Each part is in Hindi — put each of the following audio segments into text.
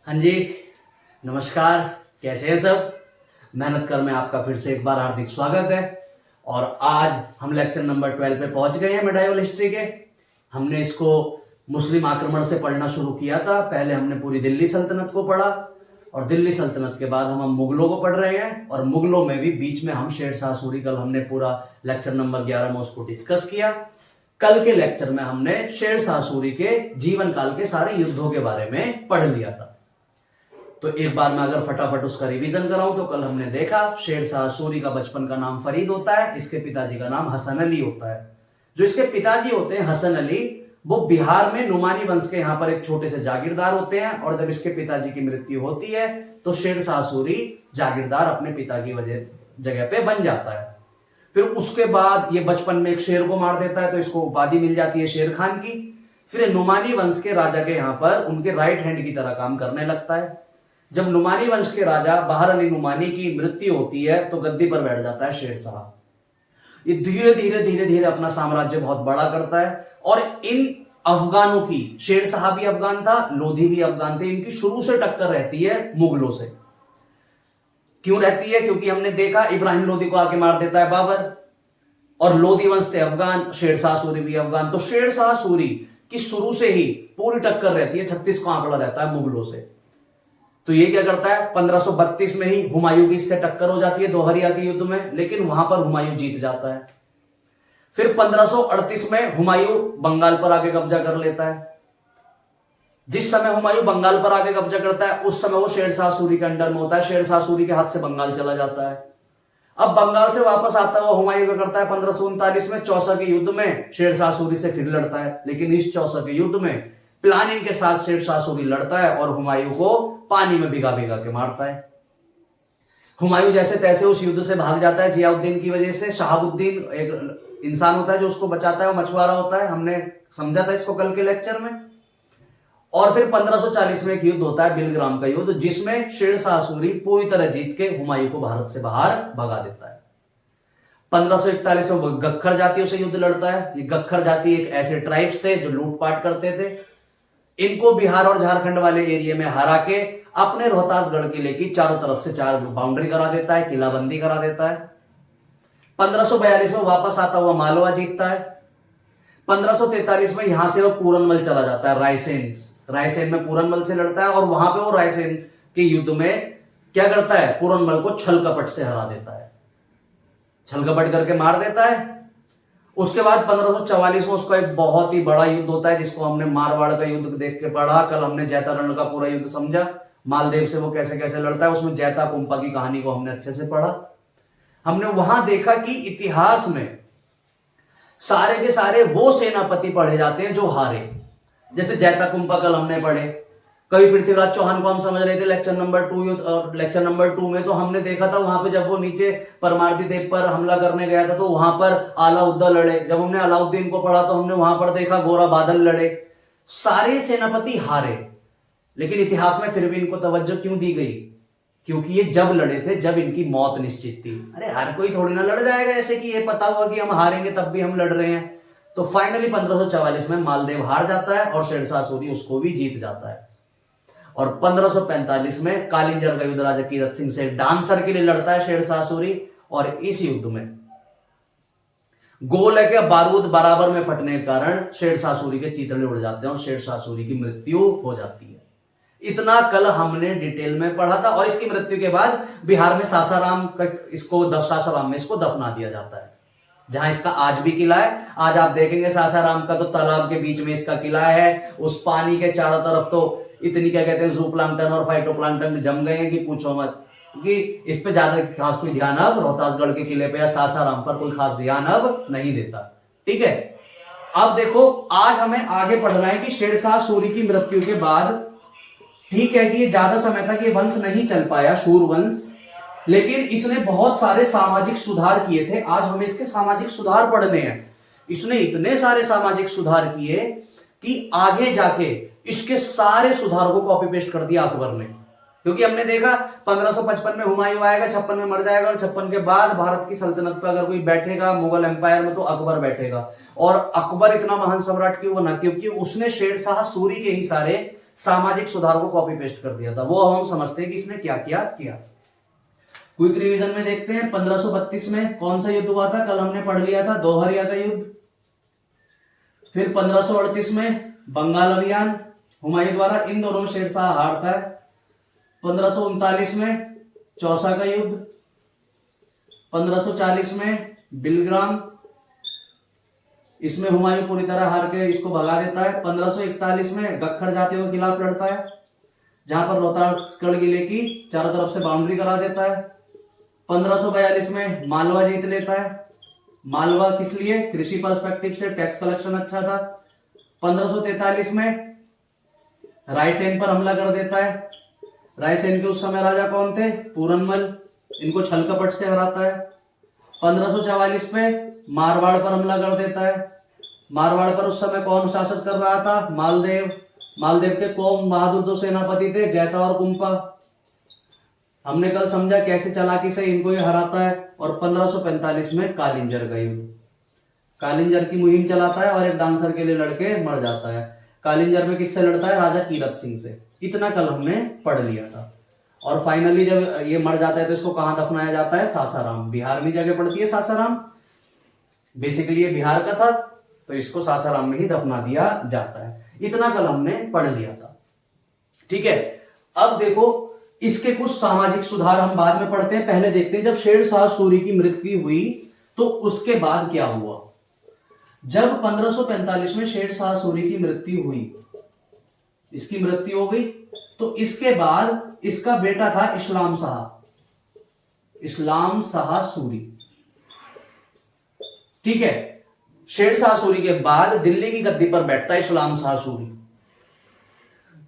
हाँ जी, नमस्कार। कैसे हैं सब? मेहनत कर में आपका फिर से एक बार हार्दिक स्वागत है। और आज हम लेक्चर नंबर 12 पे पहुंच गए हैं मेडाइवल हिस्ट्री के। हमने इसको मुस्लिम आक्रमण से पढ़ना शुरू किया था। पहले हमने पूरी दिल्ली सल्तनत को पढ़ा और दिल्ली सल्तनत के बाद हम मुगलों को पढ़ रहे हैं। और मुगलों में भी बीच में हम शेर शाह सूरी, कल हमने पूरा लेक्चर नंबर 11 में उसको डिस्कस किया। कल के लेक्चर में हमने शेर शाह सूरी के जीवन काल के सारे युद्धों के बारे में पढ़ लिया था। तो एक बार मैं अगर फटाफट उसका रिवीजन कराऊं तो कल हमने देखा शेर शाह सूरी का बचपन का नाम फरीद होता है, इसके पिताजी का नाम हसन अली होता है। जो इसके पिताजी होते हैं हसन अली, वो बिहार में नुमानी वंश के यहाँ पर एक छोटे से जागीरदार होते हैं। और जब इसके पिताजी की मृत्यु होती है तो शेर शाह सूरी जागीरदार अपने पिता की जगह पे बन जाता है। फिर उसके बाद ये बचपन में एक शेर को मार देता है तो इसको उपाधि मिल जाती है शेर खान की। फिर नुमानी वंश के राजा के यहाँ पर उनके राइट हैंड की तरह काम करने लगता है। जब नुमानी वंश के राजा बहार अली नुमानी की मृत्यु होती है तो गद्दी पर बैठ जाता है शेर शाह। ये धीरे धीरे धीरे धीरे अपना साम्राज्य बहुत बड़ा करता है। और इन अफगानों की, शेर शाह भी अफगान था, लोधी भी अफगान थे, इनकी शुरू से टक्कर रहती है मुगलों से। क्यों रहती है? क्योंकि हमने देखा इब्राहिम लोधी को आके मार देता है बाबर, और लोधी वंश थे अफगान, शेर शाह सूरी भी अफगान। तो शेर शाह सूरी की शुरू से ही पूरी टक्कर रहती है, 36 का आंकड़ा रहता है मुगलों से। तो ये क्या करता है, 1532 में ही हुमायूं की इससे टक्कर हो जाती है दोहरिया के युद्ध में, लेकिन वहां पर हुमायूं जीत जाता है। फिर 1538 में हुमायूं बंगाल पर आके कब्जा कर लेता है। जिस समय हुमायूं बंगाल पर आके कब्जा करता है उस समय वो शेर शाह सूरी के अंडर में होता है। शेर शाह सूरी के हाथ से बंगाल चला जाता है। अब बंगाल से वापस आता हुआ हुमायूं क्या करता है, 1539 में चौसा के युद्ध में शेर शाह सूरी से फिर लड़ता है। लेकिन इस चौसा के युद्ध में प्लानिंग के साथ शेर शाह सूरी लड़ता है और हुमायूं को पानी में भिगा भिगा के मारता है। हुमायूं जैसे तैसे उस युद्ध से भाग जाता है जियाउद्दीन की वजह से। शहाबुद्दीन एक इंसान होता है जो उसको बचाता है, वो मछुआरा होता है, हमने समझा था इसको कल के लेक्चर में। और फिर 1540 में एक युद्ध होता है बिलग्राम का युद्ध, जिसमें शेर शाह सूरी पूरी तरह जीत के हुमायूं को भारत से बाहर भगा देता है। 1541 में गख्खर जातियों से युद्ध लड़ता है। ये गख्खर जाति एक ऐसे ट्राइब्स थे जो लूटपाट करते थे। इनको बिहार और झारखंड वाले एरिया में हरा के अपने रोहतासगढ़ किले की चारों तरफ से 4 बाउंड्री करा देता है, किलाबंदी करा देता है। 1542 में वापस आता हुआ मालवा जीतता है। 1543 में यहां से वो पूरनमल चला जाता है, रायसेन में पूरनमल से लड़ता है। और वहां पे वो रायसेन के युद्ध में क्या करता है, पूरनमल को छल कपट से हरा देता है, छल कपट करके मार देता है। उसके बाद 1544 में उसका एक बहुत ही बड़ा युद्ध होता है जिसको हमने मारवाड़ का युद्ध देख के पढ़ा। कल हमने जैतारण का पूरा युद्ध समझा, मालदेव से वो कैसे कैसे लड़ता है। उसमें जैता कुंपा की कहानी को हमने अच्छे से पढ़ा। हमने वहां देखा कि इतिहास में सारे के सारे वो सेनापति पढ़े जाते हैं जो हारे। जैसे जैता कुंपा कल हमने पढ़े। कवि पृथ्वीराज चौहान को हम समझ रहे थे लेक्चर नंबर 2 और लेक्चर नंबर 2 में तो हमने देखा था वहां पे जब वो नीचे परमार्दी देव पर हमला करने गया था तो वहां पर अलाउद्दीन लड़े। जब हमने अलाउद्दीन को पढ़ा तो हमने वहां पर देखा गोरा बादल लड़े। सारे सेनापति हारे, लेकिन इतिहास में फिर भी इनको तवज्जो क्यों दी गई? क्योंकि ये जब लड़े थे जब इनकी मौत निश्चित थी। अरे हर कोई थोड़ी ना लड़ जाएगा ऐसे कि ये पता हुआ कि हम हारेंगे तब भी हम लड़ रहे हैं। तो फाइनली 1544 में मालदेव हार जाता है और शेर शाह सूरी उसको भी जीत जाता है। और 1545 में कालिंजर का युद्ध राजा कीरत सिंह से डांसर के लिए लड़ता है शेर शाह सूरी। और इस युद्ध में गोले के बारूद बराबर में फटने के कारण शेर शाह सूरी के चीथड़े उड़ जाते हैं और शेर शाह सूरी की मृत्यु हो जाती है। इतना कल हमने डिटेल में पढ़ा था। और इसकी मृत्यु के बाद बिहार में सासाराम में इसको दफना दिया जाता है, जहां इसका आज भी किला है। आज आप देखेंगे सासाराम का तो तालाब के बीच में इसका किला है। उस पानी के चारों तरफ तो इतनी क्या कहते हैं जूप्लांक्टन और फाइटोप्लांक्टन जम गए हैं कि पूछो मत। कि इस पे ज्यादा खास कोई ध्यान अब रोहतासगढ़ के किले पे या सासाराम पर कोई खास ध्यान अब नहीं देता। ठीक है, अब देखो आज हमें आगे पढ़ना है कि शेर शाह सूरी की मृत्यु के बाद, ठीक है कि ये ज्यादा समय तक ये वंश नहीं चल पाया, शूर वंश, लेकिन इसने बहुत सारे सामाजिक सुधार किए थे। आज हमें इसके सामाजिक सुधार पढ़ने हैं। इसने इतने सारे सामाजिक सुधार किए कि आगे जाके इसके सारे सुधारों को कॉपी पेस्ट कर दिया अकबर ने। क्योंकि हमने देखा 1555 में हुमायूं आएगा, 56 में मर जाएगा, और 56 के बाद भारत की सल्तनत पर अगर कोई बैठेगा मुगल एम्पायर में तो अकबर बैठेगा। और अकबर इतना महान सम्राट क्यों बना? क्योंकि उसने शेर शाह सूरी के ही सारे सामाजिक सुधार को कॉपी पेस्ट कर दिया था। वो हम समझते हैं कि इसने क्या किया। क्विक रिवीजन में देखते हैं 1532 में कौन सा युद्ध हुआ था, कल हमने पढ़ लिया था, दोहरिया का युद्ध। फिर 1538 में बंगाल अभियान हुमायूं द्वारा, इन दोनों में शेरशाह हारता है। 1539 में चौसा का युद्ध, 1540 में बिलग्राम, इसमें हुमायूं पूरी तरह हार के इसको भगा देता है। 1541 में गक्खड़ जातियों के खिलाफ लड़ता है, जहां पर रोहतासगढ़ किले की चारों तरफ से बाउंड्री करा देता है। 1542 में मालवा जीत लेता है। मालवा किस लिए, कृषि पर्सपेक्टिव से टैक्स कलेक्शन अच्छा था। 1543 में रायसेन पर हमला कर देता है। रायसेन के उस समय राजा कौन थे, पूरनमल, इनको छल कपट से हराता है। 1544 में मारवाड़ पर हमला कर देता है। मारवाड़ पर उस समय कौन शासन कर रहा था, मालदेव के कौन बहादुर दो सेनापति थे, जैता और कुंपा। हमने कल समझा कैसे चालाकी से इनको ये हराता है। और 1545 में कालिंजर का युद्ध, कालिंजर की मुहिम चलाता है और एक डांसर के लिए लड़के मर जाता है। कालिंजर में किससे लड़ता है, राजा कीरत सिंह से। इतना कल हमने पढ़ लिया था। और फाइनली जब ये मर जाता है तो इसको कहां दफनाया जाता है, सासाराम। बिहार में जगह पड़ती है सासाराम, बेसिकली ये बिहार का था, तो इसको सासाराम में ही दफना दिया जाता है। इतना कल हमने पढ़ लिया था। ठीक है, अब देखो इसके कुछ सामाजिक सुधार हम बाद में पढ़ते हैं, पहले देखते हैं जब शेरशाह सूरी की मृत्यु हुई तो उसके बाद क्या हुआ। जब 1545 में शेरशाह सूरी की मृत्यु हुई, इसकी मृत्यु हो गई, तो इसके बाद इसका बेटा था इस्लाम शाह सूरी। ठीक है, शेरशाह सूरी के बाद दिल्ली की गद्दी पर बैठता है इस्लाम शाह सूरी।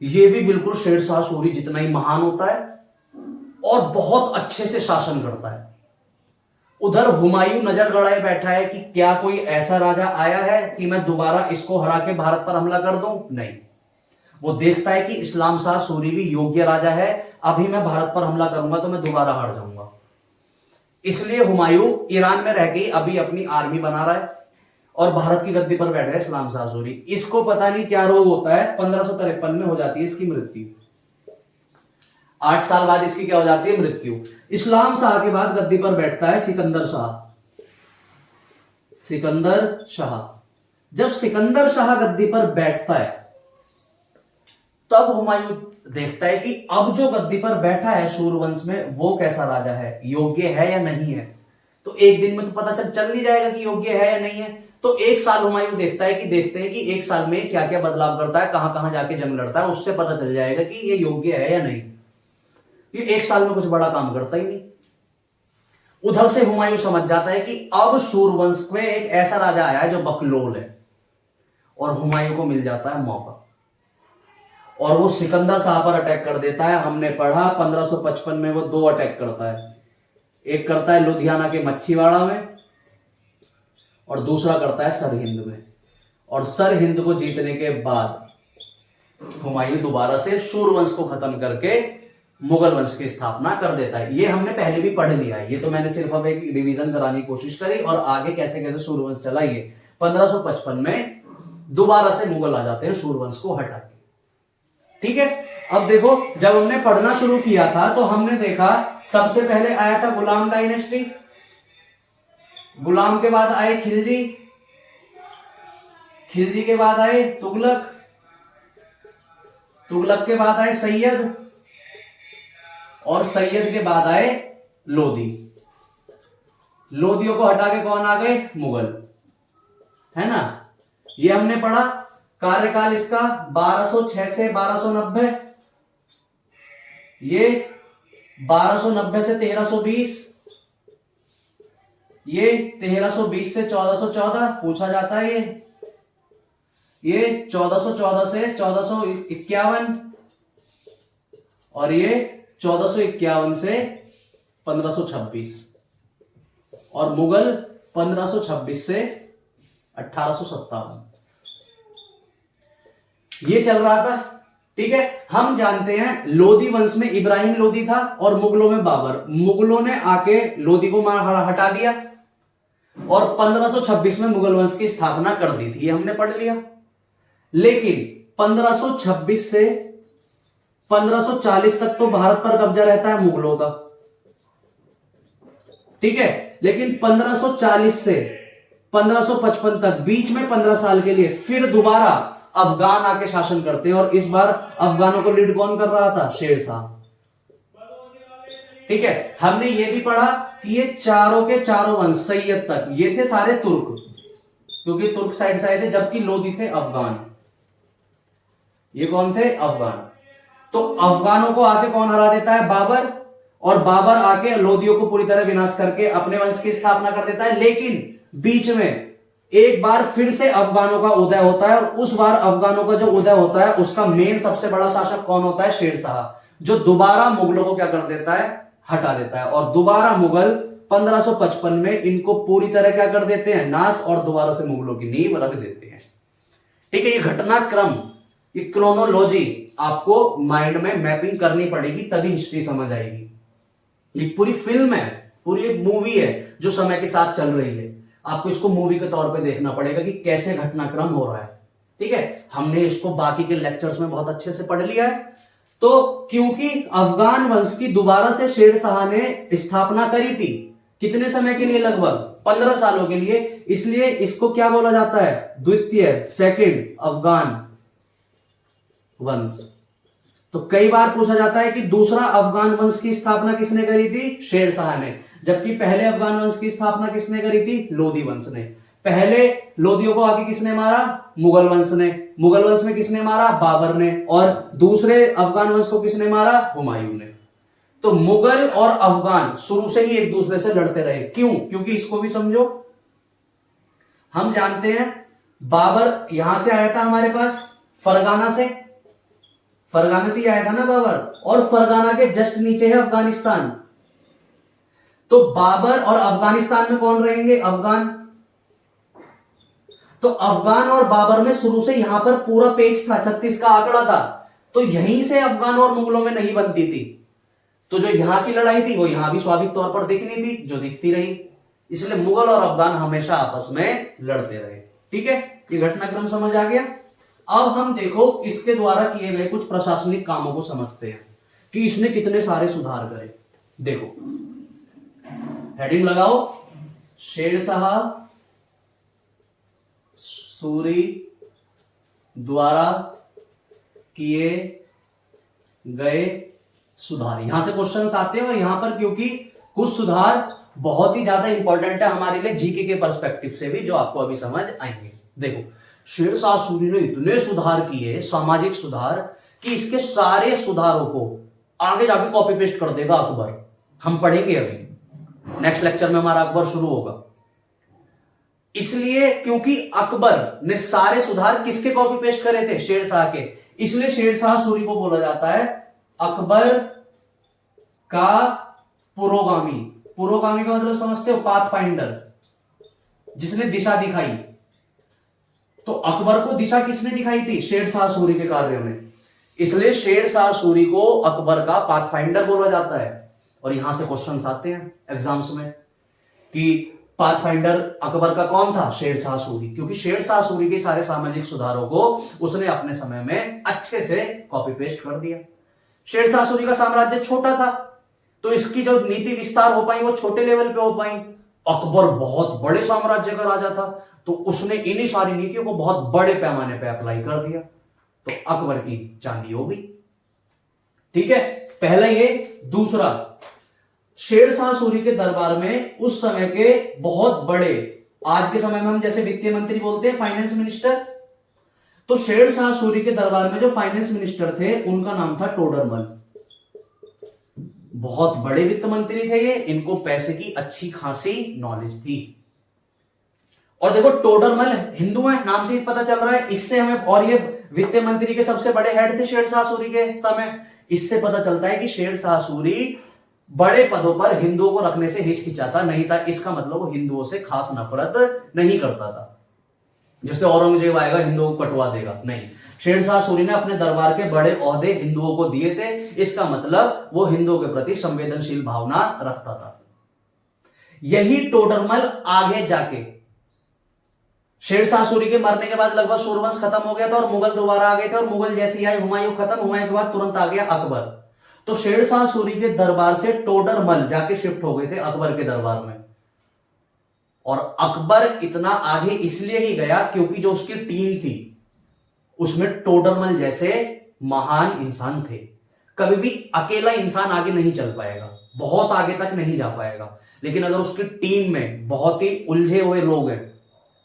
ये भी बिल्कुल शेरशाह सूरी जितना ही महान होता है और बहुत अच्छे से शासन करता है। उधर हुमायूं नजर गड़ाए बैठा है कि क्या कोई ऐसा राजा आया है कि मैं दोबारा इसको हरा के भारत पर हमला कर दूं, नहीं। वो देखता है कि इस्लाम शाह सूरी भी योग्य राजा है, अभी मैं भारत पर हमला करूंगा तो मैं दोबारा हार जाऊंगा। इसलिए हुमायूं ईरान में रह के अभी अपनी आर्मी बना रहा है और भारत की गद्दी पर बैठ रहा है इस्लाम शाह सूरी। इसको पता नहीं क्या रोग होता है, 1553 में हो जाती है इसकी मृत्यु। 8 साल बाद इसकी क्या हो जाती है, मृत्यु। इस्लाम शाह के बाद गद्दी पर बैठता है सिकंदर शाह। जब सिकंदर शाह गद्दी पर बैठता है तब हुमायूं देखता है कि अब जो गद्दी पर बैठा है सूरवंश में वो कैसा राजा है, योग्य है या नहीं है। तो एक दिन में तो पता चल नहीं जाएगा कि योग्य है या नहीं है। तो 1 साल हुमायूं देखते हैं कि 1 साल में क्या क्या बदलाव करता है, कहां कहां जाके जंग लड़ता है, उससे पता चल जाएगा कि ये योग्य है या नहीं। ये 1 साल में कुछ बड़ा काम करता ही नहीं। उधर से हुमायूं समझ जाता है कि अब सूरवंश में एक ऐसा राजा आया है जो बकलोल है, और हुमायूं को मिल जाता है मौका और वो सिकंदर शाह पर अटैक कर देता है। हमने पढ़ा 1555 में वो 2 अटैक करता है, एक करता है लुधियाना के मच्छीवाड़ा में और दूसरा करता है सरहिंद में। और सरहिंद को जीतने के बाद हुमायूं दोबारा से सूरवंश को खत्म करके मुगल वंश की स्थापना कर देता है। ये हमने पहले भी पढ़ लिया है, ये तो मैंने सिर्फ अब एक रिवीजन कराने की कोशिश करी और आगे कैसे कैसे सूरवंश चला। ये 1555 में दोबारा से मुगल आ जाते हैं सूरवंश को हटा के। ठीक है, अब देखो जब हमने पढ़ना शुरू किया था तो हमने देखा सबसे पहले आया था गुलाम डायनेस्टी, गुलाम के बाद आए खिलजी, खिलजी के बाद आए तुगलक, तुगलक के बाद आए सैयद और सैयद के बाद आए लोधी। लोधियों को हटा के कौन आ गए, मुगल, है ना। ये हमने पढ़ा। कार्यकाल इसका 1206 से 1290, ये 1290 से 1320, ये 1320 से 1414 पूछा जाता है। ये 1414 से 1451 और ये 1451 से 1526 और मुगल 1526 से 1857। ये चल रहा था। ठीक है, हम जानते हैं लोधी वंश में इब्राहिम लोधी था और मुगलों में बाबर। मुगलों ने आके लोधी को हटा दिया और 1526 में मुगल वंश की स्थापना कर दी थी, ये हमने पढ़ लिया। लेकिन 1526 से 1540 तक तो भारत पर कब्जा रहता है मुगलों का, ठीक है। लेकिन 1540 से 1555 तक, बीच में 15 साल के लिए, फिर दोबारा अफगान आके शासन करते हैं। और इस बार अफगानों को लीड कौन कर रहा था? शेर शाह, ठीक है। हमने ये भी पढ़ा कि ये चारों के चारों वंश सैयद तक ये थे सारे तुर्क, क्योंकि तुर्क साइड से आए थे, जबकि लोधी थे अफगान। ये कौन थे? अफगान। तो अफगानों को आके कौन हरा देता है? बाबर। और बाबर आके लोधियों को पूरी तरह विनाश करके अपने वंश की स्थापना कर देता है। लेकिन बीच में एक बार फिर से अफगानों का उदय होता है, और उस बार अफगानों का जो उदय होता है उसका मेन सबसे बड़ा शासक कौन होता है? शेर शाह, जो दोबारा मुगलों को क्या कर देता है? हटा देता है। और दोबारा मुगल 1555 में इनको पूरी तरह क्या कर देते हैं? नाश, और दोबारा से मुगलों की नींव रख देते हैं, ठीक है। ये घटनाक्रम, ये क्रोनोलॉजी आपको माइंड में मैपिंग करनी पड़ेगी, तभी हिस्ट्री समझ आएगी। ये पूरी फिल्म है, पूरी मूवी है जो समय के साथ चल रही है। आपको इसको मूवी के तौर पे देखना पड़ेगा कि कैसे घटनाक्रम हो रहा है, ठीक है। हमने इसको बाकी के लेक्चर्स में बहुत अच्छे से पढ़ लिया है। तो क्योंकि अफगान वंश की दोबारा से शेर शाह ने स्थापना करी थी, कितने समय के लिए? लगभग 15 सालों के लिए, इसलिए इसको क्या बोला जाता है? द्वितीय, सेकंड अफगान वंश। तो कई बार पूछा जाता है कि दूसरा अफगान वंश की स्थापना किसने करी थी? शेर शाह ने। जबकि पहले अफगान वंश की स्थापना किसने करी थी? लोधी वंश ने। पहले लोधियों को आगे किसने मारा? मुगल वंश ने। मुगल वंश में किसने मारा? बाबर ने। और दूसरे अफगान वंश को किसने मारा? हुमायूं ने। तो मुगल और अफगान शुरू से ही एक दूसरे से लड़ते रहे। क्यों? क्योंकि इसको भी समझो, हम जानते हैं बाबर यहां से आया था हमारे पास, फरगाना से, फरगाना से आया था ना बाबर, और फरगाना के जस्ट नीचे है अफगानिस्तान। तो बाबर और अफगानिस्तान में कौन रहेंगे? अफगान। तो अफगान और बाबर में शुरू से यहां पर पूरा पेज था, 36 का आंकड़ा था। तो यहीं से अफगान और मुगलों में नहीं बनती थी। तो जो यहां की लड़ाई थी वो यहां भी स्वाभाविक तौर पर दिखनी थी, जो दिखती रही। इसलिए मुगल और अफगान हमेशा आपस में लड़ते रहे, ठीक है। ये घटनाक्रम समझ आ गया। अब हम देखो इसके द्वारा किए गए कुछ प्रशासनिक कामों को समझते हैं कि इसने कितने सारे सुधार करे। देखो, हेडिंग लगाओ, शेर शाह सूरी द्वारा किए गए सुधार। यहां से क्वेश्चंस आते हैं, और यहां पर क्योंकि कुछ सुधार बहुत ही ज्यादा इंपॉर्टेंट है हमारे लिए जीके के पर्सपेक्टिव से भी, जो आपको अभी समझ आएंगे। देखो, शेर शाह सूरी ने इतने सुधार किए, सामाजिक सुधार, कि इसके सारे सुधारों को आगे जाके कॉपी पेस्ट कर देगा अकबर। हम पढ़ेंगे अभी, नेक्स्ट लेक्चर में हमारा अकबर शुरू होगा। इसलिए क्योंकि अकबर ने सारे सुधार किसके कॉपी पेस्ट करे थे? शेर शाह के। इसलिए शेर शाह सूरी को बोला जाता है अकबर का पुरोगामी। पुरोगामी का मतलब समझते हो? पाथ फाइंडर, जिसने दिशा दिखाई। तो अकबर को दिशा किसने दिखाई थी? शेर शाह सूरी के कार्यों में। इसलिए शेर शाह सूरी को अकबर का पाथ फाइंडर बोला जाता है। और यहां से क्वेश्चंस आते हैं एग्जाम्स में कि पाथ फाइंडर अकबर का कौन था? शेर शाह सूरी। क्योंकि शेर शाह सूरी के सारे सामाजिक सुधारों को उसने अपने समय में अच्छे से कॉपी पेस्ट कर दिया। शेर शाह सूरी का साम्राज्य छोटा था, तो इसकी जो नीति विस्तार हो पाई वो छोटे लेवल पे हो पाई। अकबर बहुत बड़े साम्राज्य का राजा था, तो उसने इन्हीं सारी नीतियों को बहुत बड़े पैमाने पे अप्लाई कर दिया, तो अकबर की चांदी हो गई, ठीक है। पहला ये। दूसरा, शेर शाह सूरी के दरबार में उस समय के बहुत बड़े, आज के समय में हम जैसे वित्तीय मंत्री बोलते हैं, फाइनेंस मिनिस्टर, तो शेर शाह सूरी के दरबार में जो फाइनेंस मिनिस्टर थे उनका नाम था टोडरमल। बहुत बड़े वित्त मंत्री थे ये, इनको पैसे की अच्छी खासी नॉलेज थी। और देखो, टोडरमल हिंदू है, नाम से ही पता चल रहा है। इससे हमें, और ये वित्त मंत्री के सबसे बड़े हेड थे शेर शाह सूरी के समय, इससे पता चलता है कि शेर शाह सूरी बड़े पदों पर हिंदुओं को रखने से हिचकिचाता नहीं था। इसका मतलब वो हिंदुओं से खास नफरत नहीं करता था, जैसे औरंगजेब आएगा हिंदुओं को कटवा देगा, नहीं। शेर शाह सूरी ने अपने दरबार के बड़े ओहदे हिंदुओं को दिए थे, इसका मतलब वो हिंदुओं के प्रति संवेदनशील भावना रखता था। यही टोडरमल आगे जाके शेरशाह सूरी के मरने के बाद लगभग सूर्यवंश खत्म हो गया था और मुगल दोबारा आ गए थे, और मुगल जैसे ही आए हुमायूं खत्म, हुमायूं के बाद तुरंत आ गया अकबर। तो शेरशाह सूरी के दरबार से टोडरमल जाके शिफ्ट हो गए थे अकबर के दरबार में। और अकबर इतना आगे इसलिए ही गया क्योंकि जो उसकी टीम थी उसमें टोडरमल जैसे महान इंसान थे। कभी भी अकेला इंसान आगे नहीं चल पाएगा, बहुत आगे तक नहीं जा पाएगा, लेकिन अगर उसकी टीम में बहुत ही उलझे हुए लोग हैं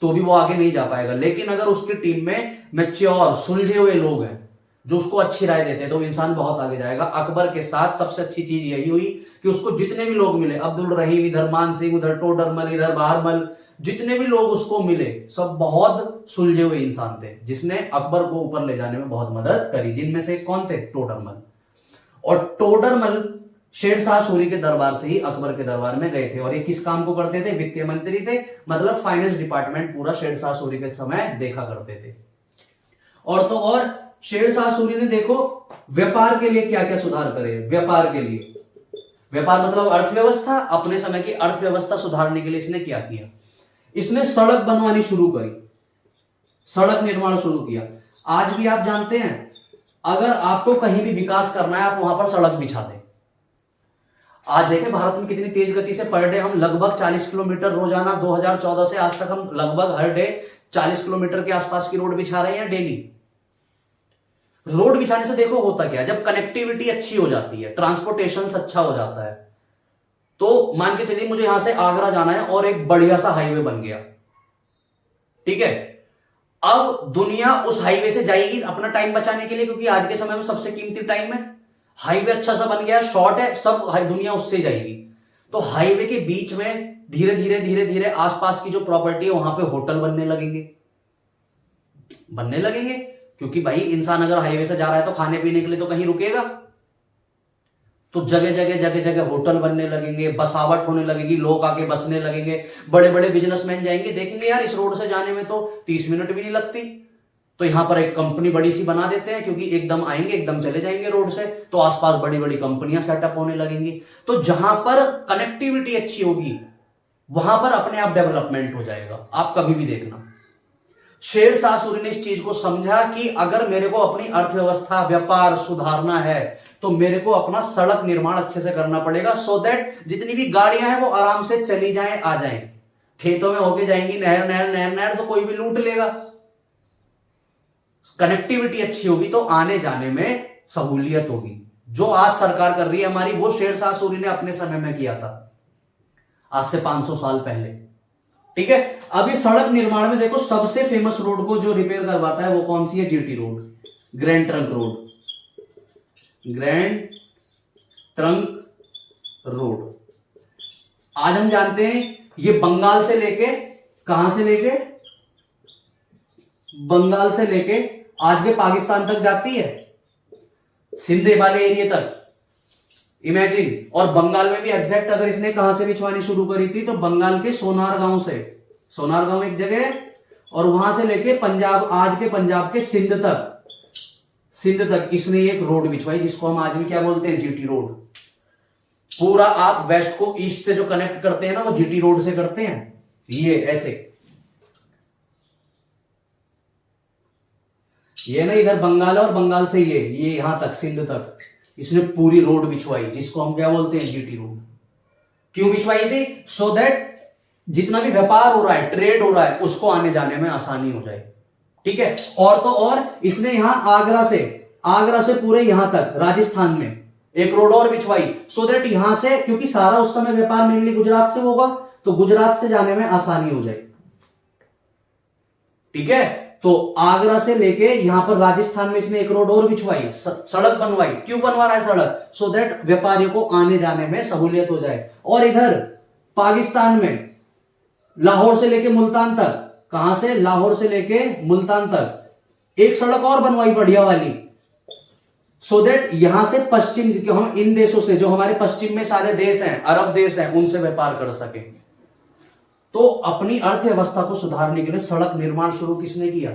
तो भी वो आगे नहीं जा पाएगा। लेकिन अगर उसकी टीम में मैच्योर सुलझे हुए लोग हैं जो उसको अच्छी राय देते हैं तो इंसान बहुत आगे जाएगा। अकबर के साथ सबसे अच्छी चीज यही हुई कि उसको जितने भी लोग मिले, अब्दुल रहीम इधर, मान सिंह उधर, टोडरमल इधर, बहरमल, जितने भी लोग उसको मिले सब बहुत सुलझे हुए इंसान थे जिसने अकबर को ऊपर ले जाने में बहुत मदद करी। जिनमें से कौन थे? टोडरमल। और टोडरमल शेरशाह सूरी के दरबार से ही अकबर के दरबार में गए थे। और ये किस काम को करते थे? वित्तीय मंत्री थे, मतलब फाइनेंस डिपार्टमेंट पूरा शेरशाह सूरी के समय देखा करते थे। और तो और शेरशाह सूरी ने देखो व्यापार के लिए क्या क्या सुधार करे। व्यापार के लिए, व्यापार मतलब अर्थव्यवस्था, अपने समय की अर्थव्यवस्था सुधारने के लिए इसने क्या किया? इसने सड़क बनवानी शुरू करी, सड़क निर्माण शुरू किया। आज भी आप जानते हैं अगर आपको कहीं भी विकास करना है आप वहां पर सड़क बिछा दें। आज देखें भारत में कितनी तेज गति से पर डे हम लगभग 40 किलोमीटर रोजाना 2014 से आज तक हम लगभग हर डे 40 किलोमीटर के आसपास की रोड बिछा रहे हैं डेली। रोड बिछाने से देखो होता क्या, जब कनेक्टिविटी अच्छी हो जाती है, ट्रांसपोर्टेशन अच्छा हो जाता है, तो मान के चलिए मुझे यहां से आगरा जाना है और एक बढ़िया सा हाईवे बन गया, ठीक है। अब दुनिया उस हाईवे से जाएगी अपना टाइम बचाने के लिए, क्योंकि आज के समय में सबसे कीमती टाइम है। हाईवे अच्छा सा बन गया, शॉर्ट है, सब दुनिया उससे जाएगी। तो हाईवे के बीच में धीरे धीरे धीरे धीरे आसपास की जो प्रॉपर्टी है वहां पे होटल बनने लगेंगे, क्योंकि भाई इंसान अगर हाईवे से जा रहा है तो खाने पीने के लिए तो कहीं रुकेगा। तो जगह जगह होटल बनने लगेंगे, बसावट होने लगेगी, लोग आके बसने लगेंगे, बड़े बड़े बिजनेसमैन जाएंगे, देखेंगे यार इस रोड से जाने में तो 30 मिनट भी नहीं लगती, तो यहां पर एक कंपनी बड़ी सी बना देते हैं, क्योंकि एकदम आएंगे एकदम चले जाएंगे रोड से, तो आसपास बड़ी बड़ी कंपनियां सेटअप होने लगेंगी। तो जहां पर कनेक्टिविटी अच्छी होगी वहां पर अपने आप डेवलपमेंट हो जाएगा। आप कभी भी देखना, शेरशाह सूरी ने इस चीज को समझा कि अगर मेरे को अपनी अर्थव्यवस्था व्यापार सुधारना है तो मेरे को अपना सड़क निर्माण अच्छे से करना पड़ेगा, सो दैट जितनी भी गाड़ियां हैं वो आराम से चली जाएं आ जाएं। खेतों में होके जाएंगी, नहर नहर नहर नहर तो कोई भी लूट लेगा। कनेक्टिविटी अच्छी होगी तो आने जाने में सहूलियत होगी। जो आज सरकार कर रही है हमारी, वो शेरशाह सूरी ने अपने समय में किया था, आज से 500 साल पहले, ठीक है। अभी सड़क निर्माण में देखो सबसे फेमस रोड को जो रिपेयर करवाता है वो कौन सी है? GT road, grand trunk road, grand trunk road. आज हम जानते हैं ये बंगाल से लेके, कहां से लेके? बंगाल से लेके आज के पाकिस्तान तक जाती है, सिंध वाले एरिया तक, इमेजिन। और बंगाल में भी एग्जैक्ट अगर इसने कहां से बिछवानी शुरू करी थी तो बंगाल के सोनार गांव से, सोनार गांव एक जगह है, और वहां से लेके पंजाब, आज के पंजाब के सिंध तक इसने एक रोड बिछवाई जिसको हम आज भी क्या बोलते हैं? GT road. पूरा आप वेस्ट को ईस्ट से जो कनेक्ट करते हैं ना वो जीटी रोड से करते हैं, ये ऐसे, ये ना इधर बंगाल है और बंगाल से ये यहां तक सिंध तक इसने पूरी रोड बिछवाई जिसको हम क्या बोलते हैं? GT road. क्यों बिछवाई थी? सो दैट जितना भी व्यापार हो रहा है, ट्रेड हो रहा है, उसको आने जाने में आसानी हो जाए, ठीक है। और तो और इसने यहां आगरा से पूरे यहां तक राजस्थान में एक रोड और बिछवाई, सो दैट यहां से, क्योंकि सारा उस समय व्यापार मेनली गुजरात से होगा, तो गुजरात से जाने में आसानी हो जाए, ठीक है। तो आगरा से लेके यहां पर राजस्थान में इसने एक रोड और बिछवाई, सड़क बनवाई। क्यों बनवा रहा है सड़क? सो दैट व्यापारियों को आने जाने में सहूलियत हो जाए। और इधर पाकिस्तान में लाहौर से लेके मुल्तान तक, कहां से? लाहौर से लेके मुल्तान तक एक सड़क और बनवाई बढ़िया वाली, सो दैट यहां से पश्चिम, हम इन देशों से, जो हमारे पश्चिम में सारे देश हैं, अरब देश हैं, उनसे व्यापार कर सके। तो अपनी अर्थव्यवस्था को सुधारने के लिए सड़क निर्माण शुरू किसने किया?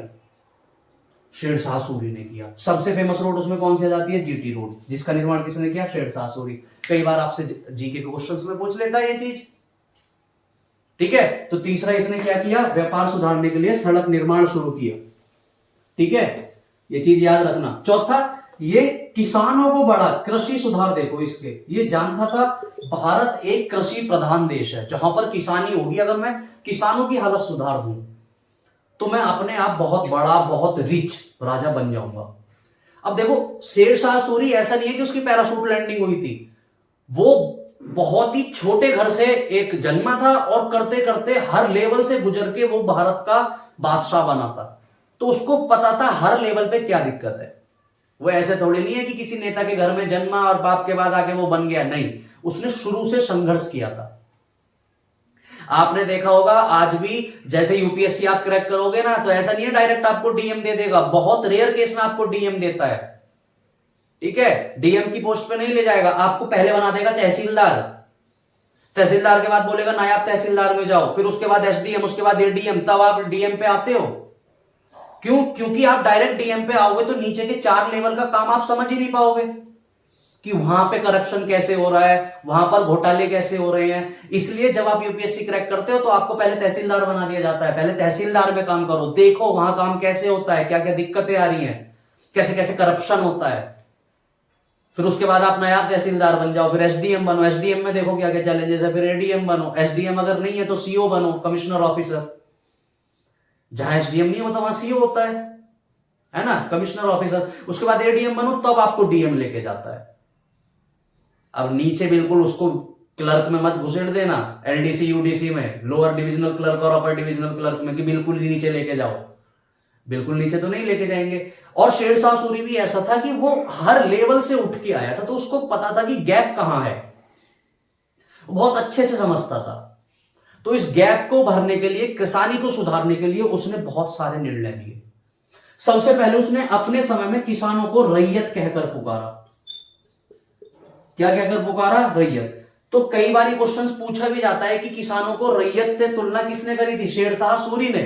शेरशाह सूरी ने किया। सबसे फेमस रोड उसमें कौन सी आ जाती है? जीटी रोड, जिसका निर्माण किसने किया? शेरशाह सूरी। कई बार आपसे जीके के क्वेश्चंस में पूछ लेता है ये चीज। ठीक है। तो तीसरा इसने क्या किया, व्यापार सुधारने के लिए सड़क निर्माण शुरू किया। ठीक है, ये चीज याद रखना। चौथा, ये किसानों को बड़ा कृषि सुधार, देखो इसके, ये जानता था भारत एक कृषि प्रधान देश है, जहां पर किसानी होगी, अगर मैं किसानों की हालत सुधार दूं तो मैं अपने आप बहुत बड़ा, बहुत रिच राजा बन जाऊंगा। अब देखो, शेरशाह सूरी ऐसा नहीं है कि उसकी पैराशूट लैंडिंग हुई थी, वो बहुत ही छोटे घर से एक जन्मा था और करते करते हर लेवल से गुजर के वो भारत का बादशाह बना था। तो उसको पता था हर लेवल पे क्या दिक्कत है। वो ऐसे थोड़ी नहीं है कि किसी नेता के घर में जन्मा और बाप के बाद आके वो बन गया, नहीं, उसने शुरू से संघर्ष किया था। आपने देखा होगा आज भी जैसे यूपीएससी आप क्रैक करोगे ना, तो ऐसा नहीं है डायरेक्ट आपको डीएम दे देगा, बहुत रेयर केस में आपको डीएम देता है। ठीक है, डीएम की पोस्ट पे नहीं ले जाएगा, आपको पहले बना देगा तहसीलदार, तहसीलदार के बाद बोलेगा नायब तहसीलदार में जाओ, फिर उसके बाद एसडीएम, उसके बाद एडीएम, तब आप डीएम पे आते हो। क्यों? क्योंकि आप डायरेक्ट डीएम पे आओगे तो नीचे के 4 लेवल का काम आप समझ ही नहीं पाओगे कि वहां पे करप्शन कैसे हो रहा है, वहां पर घोटाले कैसे हो रहे हैं। इसलिए जब आप यूपीएससी क्रैक करते हो तो आपको पहले तहसीलदार बना दिया जाता है, पहले तहसीलदार में काम करो, देखो वहां काम कैसे होता है, क्या क्या दिक्कतें आ रही हैं, कैसे कैसे करप्शन होता है। फिर उसके बाद आप नायब तहसीलदार बन जाओ, फिर एसडीएम बनो, एसडीएम में देखो क्या क्या चैलेंजेस है, फिर एडीएम बनो, एसडीएम अगर नहीं है तो सीओ बनो, कमिश्नर ऑफिसर। जहां एसडीएम नहीं होता वहां सीओ होता है ना, कमिश्नर ऑफिसर। उसके बाद एडीएम बनो, तब आपको डीएम लेके जाता है। अब नीचे बिल्कुल उसको क्लर्क में मत घुसेड़ देना, एलडीसी यूडीसी में, लोअर डिविजनल क्लर्क और अपर डिविजनल क्लर्क में, कि बिल्कुल ही नीचे लेके जाओ, बिल्कुल नीचे तो नहीं लेके जाएंगे। और शेरशाह सूरी भी ऐसा था कि वो हर लेवल से उठ के आया था, तो उसको पता था कि गैप कहां है, बहुत अच्छे से समझता था। तो इस गैप को भरने के लिए, किसानी को सुधारने के लिए उसने बहुत सारे निर्णय लिए। सबसे पहले उसने अपने समय में किसानों को रैयत कहकर पुकारा। क्या कहकर पुकारा? रैयत। तो कई बार क्वेश्चंस पूछा भी जाता है कि किसानों को रैयत से तुलना किसने करी थी? शेरशाह सूरी ने।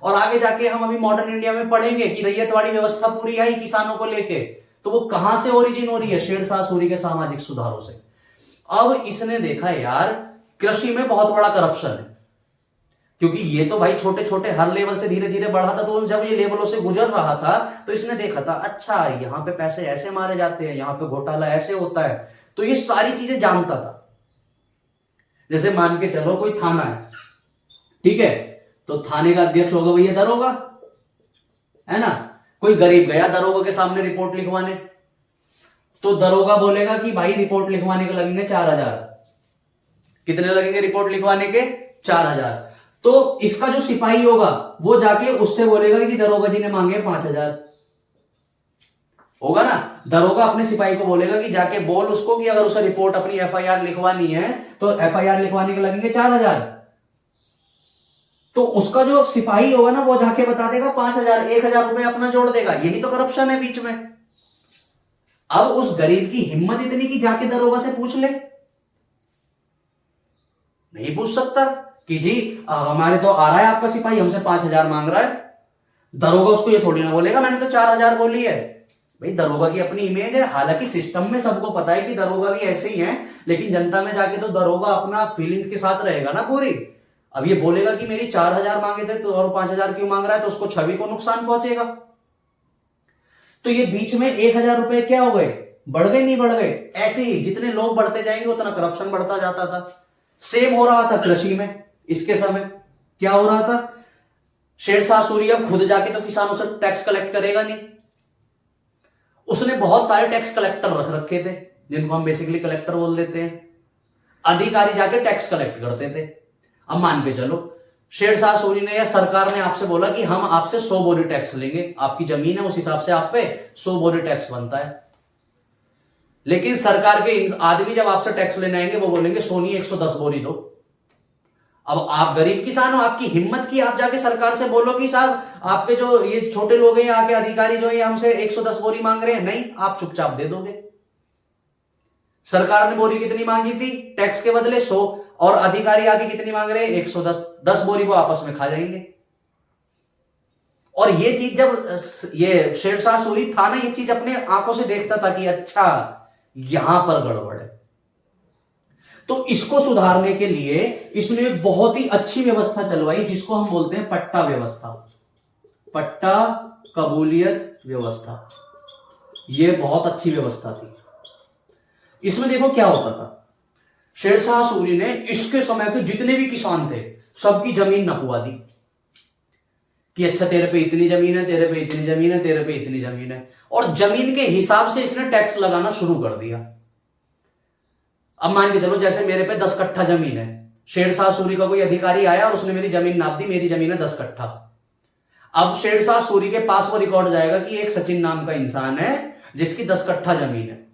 और आगे जाके हम अभी मॉडर्न इंडिया में पढ़ेंगे कि रैयत वाली व्यवस्था पूरी आई किसानों को लेके, तो वो कहां से ओरिजिन हो रही है? शेरशाह सूरी के सामाजिक सुधारों से। अब इसने देखा यार कृषि में बहुत बड़ा करप्शन है, क्योंकि ये तो भाई छोटे छोटे हर लेवल से धीरे धीरे बढ़ा था, तो जब ये लेवलों से गुजर रहा था तो इसने देखा था अच्छा यहां पे पैसे ऐसे मारे जाते हैं, यहां पे घोटाला ऐसे होता है, तो ये सारी चीजें जानता था। जैसे मान के चलो कोई थाना है, ठीक है, तो थाने का अध्यक्ष होगा भैया दरोगा, है ना। कोई गरीब गया दरोगा के सामने रिपोर्ट लिखवाने, तो दरोगा बोलेगा कि भाई रिपोर्ट लिखवाने के लगेंगे 4000। कितने लगेंगे रिपोर्ट लिखवाने के? 4000। तो इसका जो सिपाही होगा वो जाके उससे बोलेगा कि दरोगा जी ने मांगे 5000, होगा ना। दरोगा अपने सिपाही को बोलेगा कि जाके बोल उसको कि अगर उसे रिपोर्ट अपनी एफआईआर लिखवानी है तो एफआईआर लिखवाने के लगेंगे 4000। तो उसका जो सिपाही होगा ना वो जाके बता देगा 5000, 1000 रुपए अपना जोड़ देगा। यही तो करप्शन है बीच में। अब उस गरीब की हिम्मत इतनी कि जाके दरोगा से पूछ ले? नहीं पूछ सकता कि जी हमारे तो आ रहा है आपका सिपाही, हमसे 5000 मांग रहा है। दरोगा उसको ये थोड़ी ना बोलेगा मैंने तो 4000 बोली है। भाई दरोगा की अपनी इमेज है, हालांकि सिस्टम में सबको पता है कि दरोगा भी ऐसे ही है, लेकिन जनता में जाके तो दरोगा अपना फीलिंग के साथ रहेगा ना पूरी। अब ये बोलेगा कि मेरी 4000 मांगे थे तो और 5000 क्यों मांग रहा है, तो उसको छवि को नुकसान पहुंचेगा। तो ये बीच में 1000 रुपए क्या हो गए? बढ़ गए नहीं बढ़ गए? ऐसे ही जितने लोग बढ़ते जाएंगे उतना करप्शन बढ़ता जाता था। सेम हो रहा था कृषि में। इसके समय क्या हो रहा था? शेरशाह सूरी अब खुद जाके तो किसानों से टैक्स कलेक्ट करेगा नहीं, उसने बहुत सारे टैक्स कलेक्टर रख रखे थे जिनको हम बेसिकली कलेक्टर बोल देते हैं। अधिकारी जाके टैक्स कलेक्ट करते थे। अब मान के चलो शेरशाह सूरी ने या सरकार ने आपसे बोला कि हम आपसे 100 बोरी टैक्स लेंगे, आपकी जमीन है उस हिसाब से आप पे 100 बोरी टैक्स बनता है। लेकिन सरकार के आदमी जब आपसे टैक्स लेने आएंगे वो बोलेंगे सोनी 110 बोरी दो। अब आप गरीब किसान हो, आपकी हिम्मत की आप जाके सरकार से बोलो कि साहब आपके जो ये छोटे लोग हैं आके अधिकारी जो है हमसे 110 बोरी मांग रहे हैं, नहीं आप चुपचाप दे दोगे। सरकार ने बोरी कितनी मांगी थी टैक्स के बदले? 100, और अधिकारी आगे कितनी मांग रहे हैं? 110। 10 बोरी वो आपस में खा जाएंगे। और ये चीज जब ये शेरशाह सूरी था ना, ये चीज अपने आंखों से देखता था कि अच्छा यहां पर गड़बड़ है। तो इसको सुधारने के लिए इसने एक बहुत ही अच्छी व्यवस्था चलवाई जिसको हम बोलते हैं पट्टा व्यवस्था, पट्टा कबूलियत व्यवस्था। यह बहुत अच्छी व्यवस्था थी। इसमें देखो क्या होता था, शेरशाह सूरी ने इसके समय के जितने भी किसान थे सबकी जमीन नपवा दी कि अच्छा तेरे पे इतनी जमीन है, तेरे पे इतनी जमीन है, तेरे पे इतनी जमीन है, और जमीन के हिसाब से इसने टैक्स लगाना शुरू कर दिया। अब मान के चलो जैसे मेरे पे 10 कट्ठा जमीन है, शेरशाह सूरी का कोई अधिकारी आया और उसने मेरी जमीन नाप दी, मेरी जमीन है 10 कट्ठा। अब शेरशाह सूरी के पास वो रिकॉर्ड जाएगा कि एक सचिन नाम का इंसान है जिसकी 10 कट्ठा जमीन है।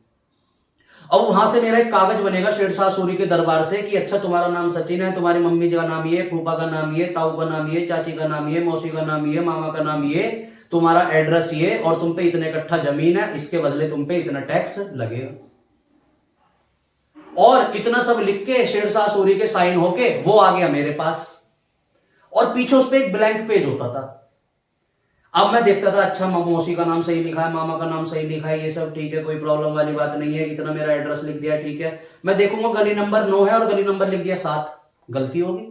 अब वहां से मेरा एक कागज बनेगा शेरशाह सूरी के दरबार से कि अच्छा तुम्हारा नाम सचिन है, तुम्हारी मम्मी का नाम ये, फूफा का नाम ये, ताऊ का नाम ये, चाची का नाम ये, मौसी का नाम ये, मामा का नाम ये, तुम्हारा एड्रेस ये, और तुम पे इतने कट्ठा जमीन है, इसके बदले तुम पे इतना टैक्स लगेगा। और इतना सब लिख के शेरशाह सूरी के साइन होके वो आ गया मेरे पास, और पीछे उस पर एक ब्लैंक पेज होता था। अब मैं देखता था अच्छा मौसी का नाम सही लिखा है, मामा का नाम सही लिखा है, ये सब ठीक है, कोई प्रॉब्लम वाली बात नहीं है, इतना मेरा एड्रेस लिख दिया ठीक है। मैं देखूंगा गली नंबर 9 है और गली नंबर लिख दिया 7, गलती होगी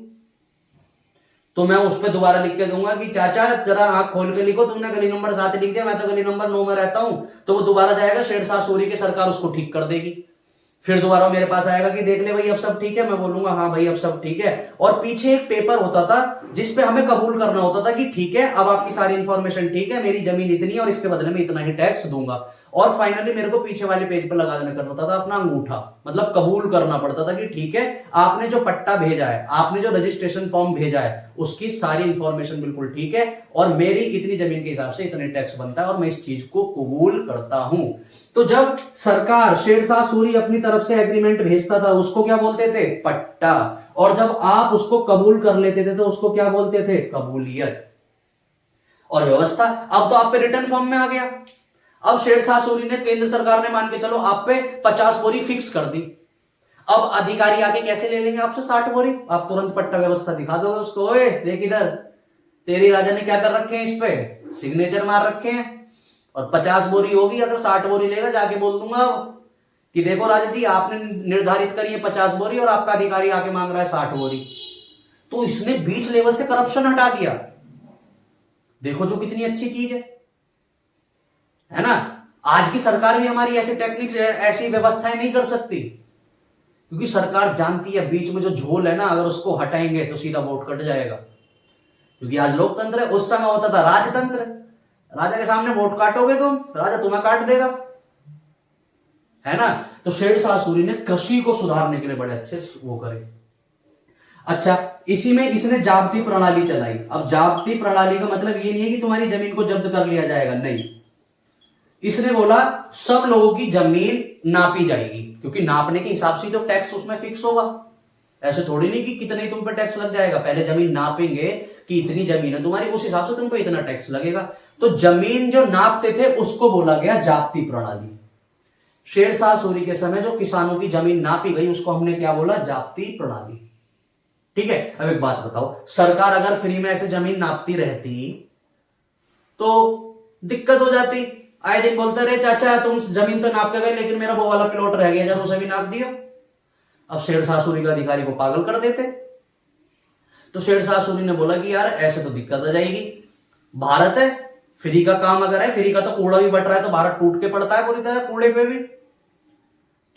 तो मैं उस पर दोबारा लिख के दूंगा कि चाचा जरा आंख खोल के लिखो, तुमने गली नंबर 7 लिख दिया, मैं तो गली नंबर 9 में रहता हूं। तो वो दोबारा जाएगा शेरशाह सूरी की सरकार, उसको ठीक कर देगी। फिर दोबारा मेरे पास आएगा कि देख ले भाई अब सब ठीक है, मैं बोलूंगा हाँ भाई अब सब ठीक है। और पीछे एक पेपर होता था जिसपे हमें कबूल करना होता था कि ठीक है अब आपकी सारी इंफॉर्मेशन ठीक है, मेरी जमीन इतनी है और इसके बदले में इतना ही टैक्स दूंगा। और फाइनली मेरे को पीछे वाले पेज पर लगा देना करना था अपना अंगूठा, मतलब कबूल करना पड़ता था कि ठीक है आपने जो पट्टा भेजा है, आपने जो रजिस्ट्रेशन फॉर्म भेजा है, उसकी सारी इंफॉर्मेशन बिल्कुल ठीक है और मेरी इतनी जमीन के हिसाब से इतने टैक्स बनता है और मैं इस चीज को कबूल करता हूं। तो जब सरकार शेरशाह सूरी अपनी तरफ से एग्रीमेंट भेजता था उसको क्या बोलते थे, पट्टा, और जब आप उसको कबूल कर लेते थे तो उसको क्या बोलते थे, कबूलियत। और व्यवस्था अब तो आप पे रिटर्न फॉर्म में आ गया। अब शेरशाह सूरी ने, केंद्र सरकार ने मान के चलो आप पे 50 बोरी फिक्स कर दी। अब अधिकारी आके कैसे ले लेंगे आपसे 60 बोरी, आप तुरंत पट्टा व्यवस्था दिखा दोगे उसको, ओए देख इधर तेरी राजा ने क्या कर रखे हैं, इस पे सिग्नेचर मार रखे हैं, और 50 बोरी होगी, अगर 60 बोरी लेगा जाके बोल दूंगा कि देखो राजा जी आपने निर्धारित करी है 50 बोरी और आपका अधिकारी आके मांग रहा है 60 बोरी। तो इसने बीच लेवल से करप्शन हटा दिया। देखो जो कितनी अच्छी चीज है ना। आज की सरकार भी हमारी ऐसे टेक्निक्स, ऐसी व्यवस्थाएं नहीं कर सकती, क्योंकि सरकार जानती है बीच में जो झोल है ना, अगर उसको हटाएंगे तो सीधा वोट कट जाएगा। क्योंकि आज लोकतंत्र है, उस समय होता था राजतंत्र। राजा के सामने वोट काटोगे तुम, राजा तुम्हें काट देगा, है ना। तो शेरशाह सूरी ने कृषि को सुधारने के लिए बड़े अच्छे वो करे। अच्छा, इसी में इसने जाब्ती प्रणाली चलाई। अब जाब्ती प्रणाली का मतलब ये नहीं है कि तुम्हारी जमीन को जब्त कर लिया जाएगा, नहीं। इसने बोला सब लोगों की जमीन नापी जाएगी, क्योंकि नापने के हिसाब से तो टैक्स उसमें फिक्स होगा। ऐसे थोड़ी नहीं कि कितने ही तुम पे टैक्स लग जाएगा, पहले जमीन नापेंगे कि इतनी जमीन है तुम्हारी, उस हिसाब से तुम पे इतना टैक्स लगेगा। तो जमीन जो नापते थे उसको बोला गया जाब्ती प्रणाली। शेरशाह सूरी के समय जो किसानों की जमीन नापी गई उसको हमने क्या बोला, जाब्ती प्रणाली। ठीक है। अब एक बात बताओ, सरकार अगर फ्री में ऐसे जमीन नापती रहती तो दिक्कत हो जाती। आए दिन बोलते रहे चाचा तुम जमीन तो नाप के गए लेकिन मेरा वो वाला प्लॉट रह गया, जरा उसे भी नाप दिया। अब शेरशाह सूरी का अधिकारी को पागल कर देते। तो शेरशाह सूरी ने बोला कि यार ऐसे तो दिक्कत आ जाएगी, भारत है, फ्री का काम अगर है, फ्री का तो कूड़ा भी बट रहा है तो भारत टूट के पड़ता है पूरी तरह कूड़े पे भी।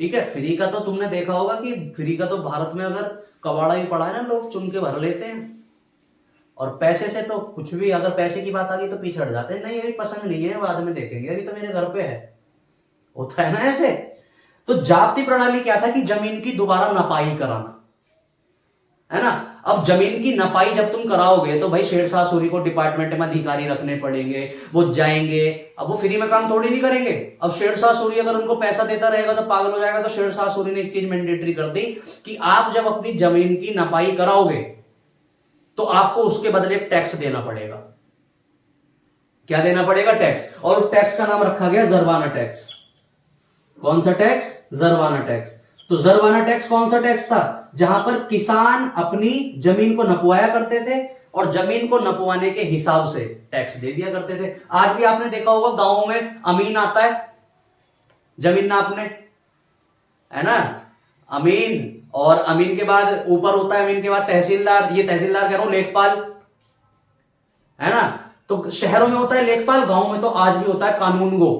ठीक है, फ्री का तो तुमने देखा होगा कि फ्री का तो भारत में अगर कबाड़ा भी पड़ा है ना, लोग चुन के भर लेते हैं। और पैसे से तो कुछ भी, अगर पैसे की बात आ गई तो पीछे हट जाते हैं, नहीं अभी पसंद नहीं है, बाद में देखेंगे, अभी तो मेरे घर पे है, होता है ना ऐसे। तो जाब्ती प्रणाली क्या था कि जमीन की दोबारा नपाई कराना, है ना। अब जमीन की नपाई जब तुम कराओगे तो भाई शेरशाह सूरी को डिपार्टमेंट में अधिकारी रखने पड़ेंगे, वो जाएंगे। अब वो फ्री में काम थोड़ी नहीं करेंगे। अब शेरशाह सूरी अगर उनको पैसा देता रहेगा तो पागल हो जाएगा। तो शेरशाह सूरी ने एक चीज मैंडेटरी कर दी कि आप जब अपनी जमीन की नपाई कराओगे तो आपको उसके बदले टैक्स देना पड़ेगा। क्या देना पड़ेगा, टैक्स। और उस टैक्स का नाम रखा गया जरवाना टैक्स। कौन सा टैक्स, जरवाना टैक्स। तो जरवाना टैक्स कौन सा टैक्स था, जहां पर किसान अपनी जमीन को नपवाया करते थे और जमीन को नपवाने के हिसाब से टैक्स दे दिया करते थे। आज भी आपने देखा होगा गांवों में अमीन आता है जमीन नापने, है ना, अमीन। और अमीन के बाद ऊपर होता है, अमीन के बाद तहसीलदार, ये तहसीलदार कह रहा हूं लेखपाल, है ना। तो शहरों में होता है लेखपाल, गांव में तो आज भी होता है कानूनगो।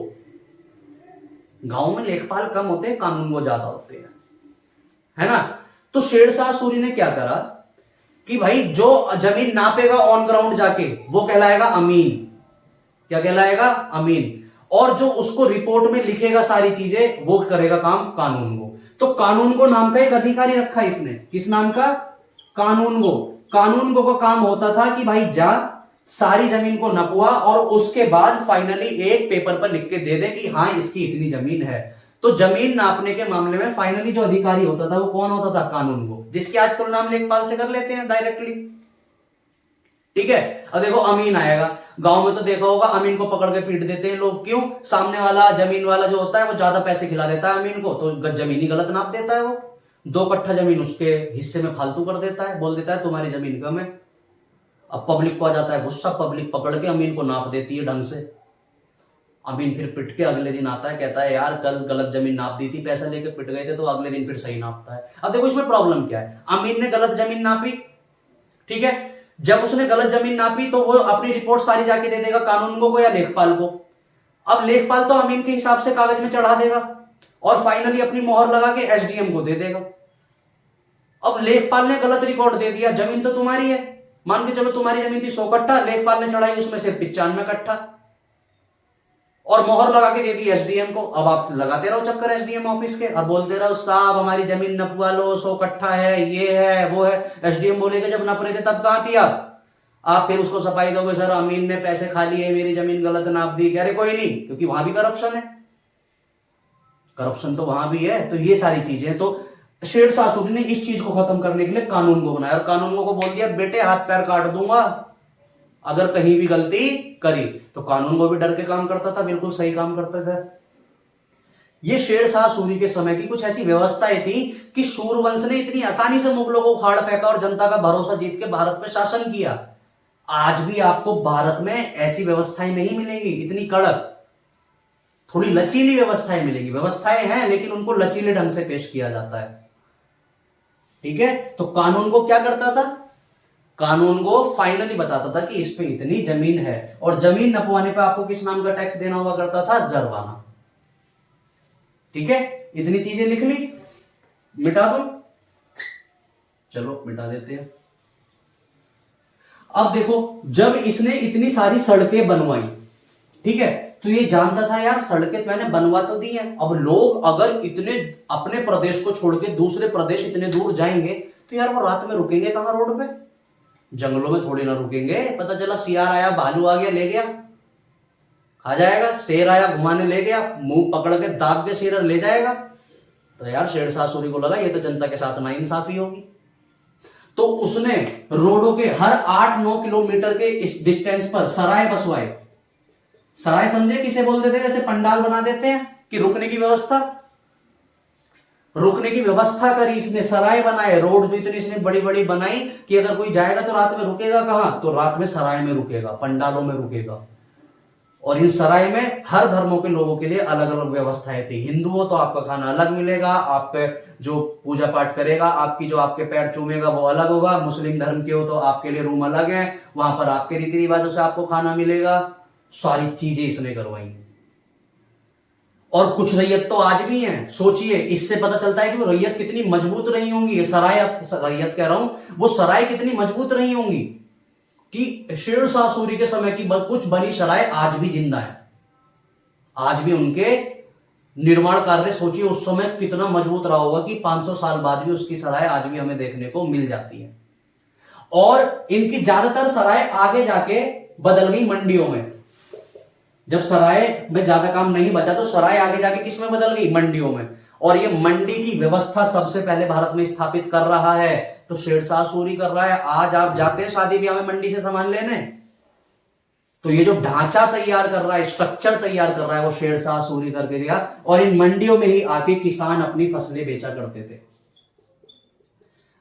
गांव में लेखपाल कम होते हैं, कानूनगो ज्यादा होते हैं, है ना। तो शेरशाह सूरी ने क्या करा कि भाई जो जमीन नापेगा ऑन ग्राउंड जाके वो कहलाएगा अमीन। क्या कहलाएगा? अमीन। और जो उसको रिपोर्ट में लिखेगा सारी चीजें वो करेगा काम कानूनगो। तो कानूनगो नाम का एक अधिकारी रखा इसने। किस नाम का? कानूनगो। कानूनगो का काम होता था कि भाई जा सारी जमीन को नपवा और उसके बाद फाइनली एक पेपर पर लिख के दे दे कि हाँ इसकी इतनी जमीन है। तो जमीन नापने के मामले में फाइनली जो अधिकारी होता था वो कौन होता था? कानूनगो, जिसकी आज तुलना हम लेखपाल से कर लेते हैं डायरेक्टली। ठीक है। अब देखो अमीन आएगा, गांव में तो देखा होगा अमीन को पकड़ के पीट देते हैं लोग। क्यों? सामने वाला जमीन वाला जो होता है वो ज्यादा पैसे खिला देता है अमीन को, तो जमीन ही गलत नाप देता है। वो 2 कट्ठा जमीन उसके हिस्से में फालतू कर देता है, बोल देता है तुम्हारी जमीन कम है। अब पब्लिक को आ जाता है गुस्सा, पब्लिक पकड़ के अमीन को नाप देती है ढंग से। अमीन फिर पिट के अगले दिन आता है, कहता है यार कल गलत जमीन नाप दी थी, पैसा लेके पिट गए थे, तो अगले दिन फिर सही नापता है। अब देखो इसमें प्रॉब्लम क्या है। अमीन ने गलत जमीन नापी, ठीक है। जब उसने गलत जमीन नापी तो वो अपनी रिपोर्ट सारी जाके दे देगा कानूनगो को या लेखपाल को। अब लेखपाल तो अमीन के हिसाब से कागज में चढ़ा देगा और फाइनली अपनी मोहर लगा के एसडीएम को दे देगा। अब लेखपाल ने गलत रिकॉर्ड दे दिया, जमीन तो तुम्हारी है, मान के चलो तुम्हारी जमीन थी 100 कट्ठा, लेखपाल ने चढ़ाई उसमें से 95 कट्ठा और मोहर लगा के दे दी एसडीएम को। अब आप लगाते रहो चक्कर एसडीएम ऑफिस के और बोलते रहो साहब हमारी जमीन नपवा लो, 100 कट्ठा है, ये है वो है। एसडीएम बोलेगा जब नप रहे थे तब कहां थी आप फिर उसको सफाई दोगे सर अमीन ने पैसे खा लिए, मेरी जमीन गलत नाप दी। कह रहे कोई नहीं, क्योंकि वहां भी करप्शन है, करप्शन तो वहां भी है। तो ये सारी चीजें तो शेरशाह सूरी ने इस चीज को खत्म करने के लिए कानूनगो बनाया और कानूनगो को बोल दिया बेटे हाथ पैर काट दूंगा अगर कहीं भी गलती करी। तो कानूनगो भी डर के काम करता था, बिल्कुल सही काम करता था। ये शेरशाह सूरी के समय की कुछ ऐसी व्यवस्थाएं थी कि सूरवंश ने इतनी आसानी से मुगलों को उखाड़ फेंका और जनता का भरोसा जीत के भारत पे शासन किया। आज भी आपको भारत में ऐसी व्यवस्थाएं नहीं मिलेंगी इतनी कड़क, थोड़ी लचीली व्यवस्थाएं मिलेंगी। व्यवस्थाएं हैं लेकिन उनको लचीले ढंग से पेश किया जाता है, ठीक है। तो कानूनगो क्या करता था? कानूनगो फाइनली बताता था कि इस पे इतनी जमीन है और जमीन नपवाने पे आपको किस नाम का टैक्स देना हुआ करता था? जरवाना। ठीक है, इतनी चीजें लिख ली, मिटा दो, चलो मिटा देते हैं। अब देखो जब इसने इतनी सारी सड़कें बनवाई, ठीक है, तो ये जानता था यार सड़कें मैंने बनवा तो दी है, अब लोग अगर इतने अपने प्रदेश को छोड़ के दूसरे प्रदेश इतने दूर जाएंगे तो यार वो रात में रुकेंगे कहां? रोड पे, जंगलों में थोड़ी ना रुकेंगे। पता चला सियार आया, भालू आ गया, ले गया, खा जाएगा। शेर आया घुमाने ले गया, मुंह पकड़ के दाब के शेर ले जाएगा। तो यार शेरशाह सूरी को लगा ये तो जनता के साथ नाइंसाफी होगी, तो उसने रोडों के हर 8-9 किलोमीटर के डिस्टेंस पर सराय बसवाए। सराय समझे किसे बोलते थे? जैसे पंडाल बना देते हैं कि रुकने की व्यवस्था, रुकने की व्यवस्था करी इसने, सराय बनाए। रोड जो इतनी इसने बड़ी बड़ी बनाई कि अगर कोई जाएगा तो रात में रुकेगा कहां? तो रात में सराय में रुकेगा, पंडालों में रुकेगा। और इन सराय में हर धर्मों के लोगों के लिए अलग अलग व्यवस्थाएं थी। हिंदू हो तो आपका खाना अलग मिलेगा, आपके जो पूजा पाठ करेगा, आपकी जो आपके पैर चूमेगा वो अलग होगा। मुस्लिम धर्म के हो तो आपके लिए रूम अलग है, वहां पर आपके रीति रिवाजों से आपको खाना मिलेगा। सारी चीजें इसने करवाई। और कुछ रैयत तो आज भी हैं, सोचिए, इससे पता चलता है कि वो रैयत कितनी मजबूत रही होंगी। ये सराय, रैयत कह रहा हूं, वो सराय कितनी मजबूत रही होंगी कि शेरशाह सूरी के समय की कुछ बनी सराय आज भी जिंदा है। आज भी उनके निर्माण कार्य, सोचिए उस समय कितना मजबूत रहा होगा कि 500 साल बाद भी उसकी सराय आज भी हमें देखने को मिल जाती है। और इनकी ज्यादातर सराय आगे जाके बदल गई मंडियों में। जब सराय में ज्यादा काम नहीं बचा तो सराय आगे जाके किस में बदल गई? मंडियों में। और ये मंडी की व्यवस्था सबसे पहले भारत में स्थापित कर रहा है तो शेरशाह सूरी कर रहा है। आज आप जाते हैं शादी ब्याह में मंडी से सामान लेने, तो ये जो ढांचा तैयार कर रहा है, स्ट्रक्चर तैयार कर रहा है, वो शेरशाह सूरी करके दिया। और इन मंडियों में ही आके किसान अपनी फसलें बेचा करते थे।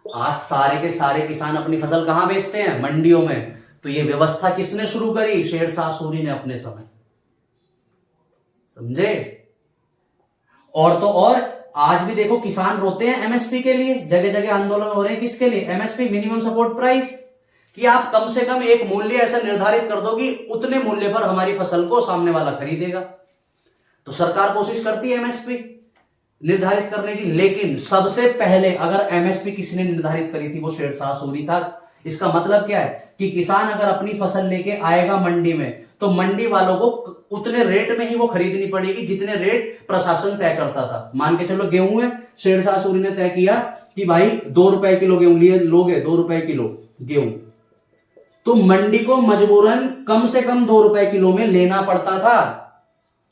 आज सारे के सारे किसान अपनी फसल कहां बेचते हैं? मंडियों में। तो ये व्यवस्था किसने शुरू करी? शेरशाह सूरी ने अपने समय, समझे। और तो और आज भी देखो किसान रोते हैं एमएसपी के लिए, जगह जगह आंदोलन हो रहे हैं किसके लिए, एमएसपी, मिनिमम सपोर्ट प्राइस, कि आप कम से कम एक मूल्य ऐसा निर्धारित कर दो कि उतने मूल्य पर हमारी फसल को सामने वाला खरीदेगा। तो सरकार कोशिश करती है एमएसपी निर्धारित करने की, लेकिन सबसे पहले अगर एमएसपी किसने निर्धारित करी थी वो शेरशाह सूरी था। इसका मतलब क्या है कि किसान अगर अपनी फसल लेके आएगा मंडी में तो मंडी वालों को उतने रेट में ही वो खरीदनी पड़ेगी जितने रेट प्रशासन तय करता था। मान के चलो गेहूं है, शेरशाह सूरी ने तय किया कि भाई 2 रुपए किलो गेहूं लिए लोगे, 2 रुपए किलो गेहूं, तो मंडी को मजबूरन कम से कम 2 रुपए किलो में लेना पड़ता था,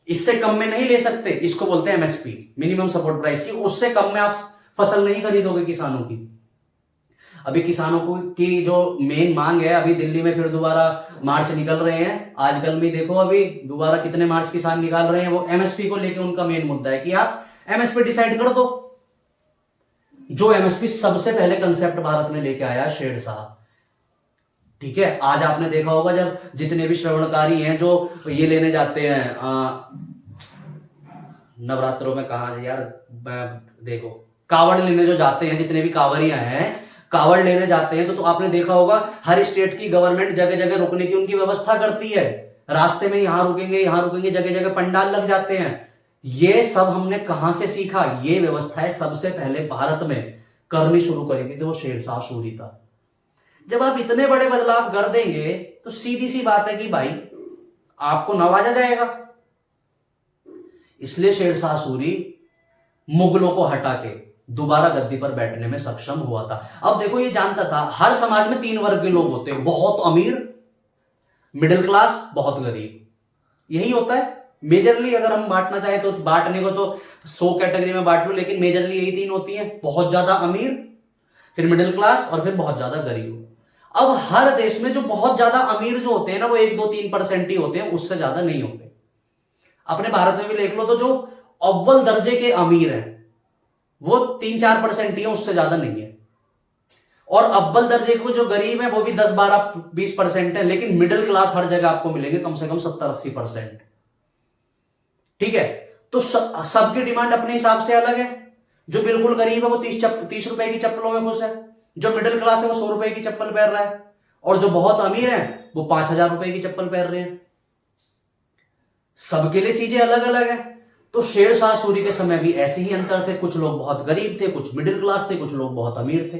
इससे कम में नहीं ले सकते। इसको बोलते हैं एमएसपी, मिनिमम सपोर्ट प्राइस की, उससे कम में आप फसल नहीं खरीदोगे किसानों की। अभी किसानों को की जो मेन मांग है, अभी दिल्ली में फिर दोबारा मार्च निकल रहे हैं, आजकल में देखो अभी दोबारा कितने मार्च किसान निकाल रहे हैं, वो एमएसपी को लेकर उनका मेन मुद्दा है कि आप एमएसपी डिसाइड कर दो। जो एमएसपी सबसे पहले कंसेप्ट भारत में लेके आया शेरशाह, ठीक है। आज आपने देखा होगा जब जितने भी श्रवणकारी हैं जो ये लेने जाते हैं नवरात्रों में, कहा यार देखो कावड़ लेने जो जाते हैं, जितने भी कांवरिया हैं कावड़ लेने जाते हैं, तो आपने देखा होगा हर स्टेट की गवर्नमेंट जगह जगह रुकने की उनकी व्यवस्था करती है, रास्ते में यहां रुकेंगे, जगह जगह पंडाल लग जाते हैं। ये सब हमने कहां से सीखा, ये व्यवस्थाएं सबसे पहले भारत में करनी शुरू करी थी तो वो शेरशाह सूरी था। जब आप इतने बड़े बदलाव कर देंगे तो सीधी सी बात है कि भाई आपको नवाजा जाएगा। इसलिए शेरशाह सूरी मुगलों को हटा के दोबारा गद्दी पर बैठने में सक्षम हुआ था। अब देखो ये जानता था हर समाज में 3 वर्ग के लोग होते हैं, बहुत अमीर, मिडिल क्लास, बहुत गरीब, यही होता है मेजरली। अगर हम बांटना चाहें तो बांटने को तो 100 कैटेगरी में बांट लो, लेकिन मेजरली यही 3 होती हैं, बहुत ज्यादा अमीर, फिर मिडिल क्लास और फिर बहुत ज्यादा गरीब। अब हर देश में जो बहुत ज्यादा अमीर जो होते हैं ना वो 1-2-3% ही होते हैं, उससे ज्यादा नहीं होते। अपने भारत में भी देख लो तो जो अव्वल दर्जे के अमीर हैं वो 3-4% ही है, उससे ज्यादा नहीं है। और अव्वल दर्जे को जो गरीब है वो भी 10-12-20% है, लेकिन मिडिल क्लास हर जगह आपको मिलेंगे कम से कम 70-80%। ठीक है, तो सबकी डिमांड अपने हिसाब से अलग है। जो बिल्कुल गरीब है वो 30 रुपए की चप्पलों में खुश है, जो मिडिल क्लास है वो 100 रुपए की चप्पल पहन रहा है, और जो बहुत अमीर है वो 5,000 रुपए की चप्पल पहन रहे हैं। सबके लिए चीजें अलग अलग है। तो शेरशाह सूरी के समय भी ऐसे ही अंतर थे, कुछ लोग बहुत गरीब थे, कुछ मिडिल क्लास थे, कुछ लोग बहुत अमीर थे।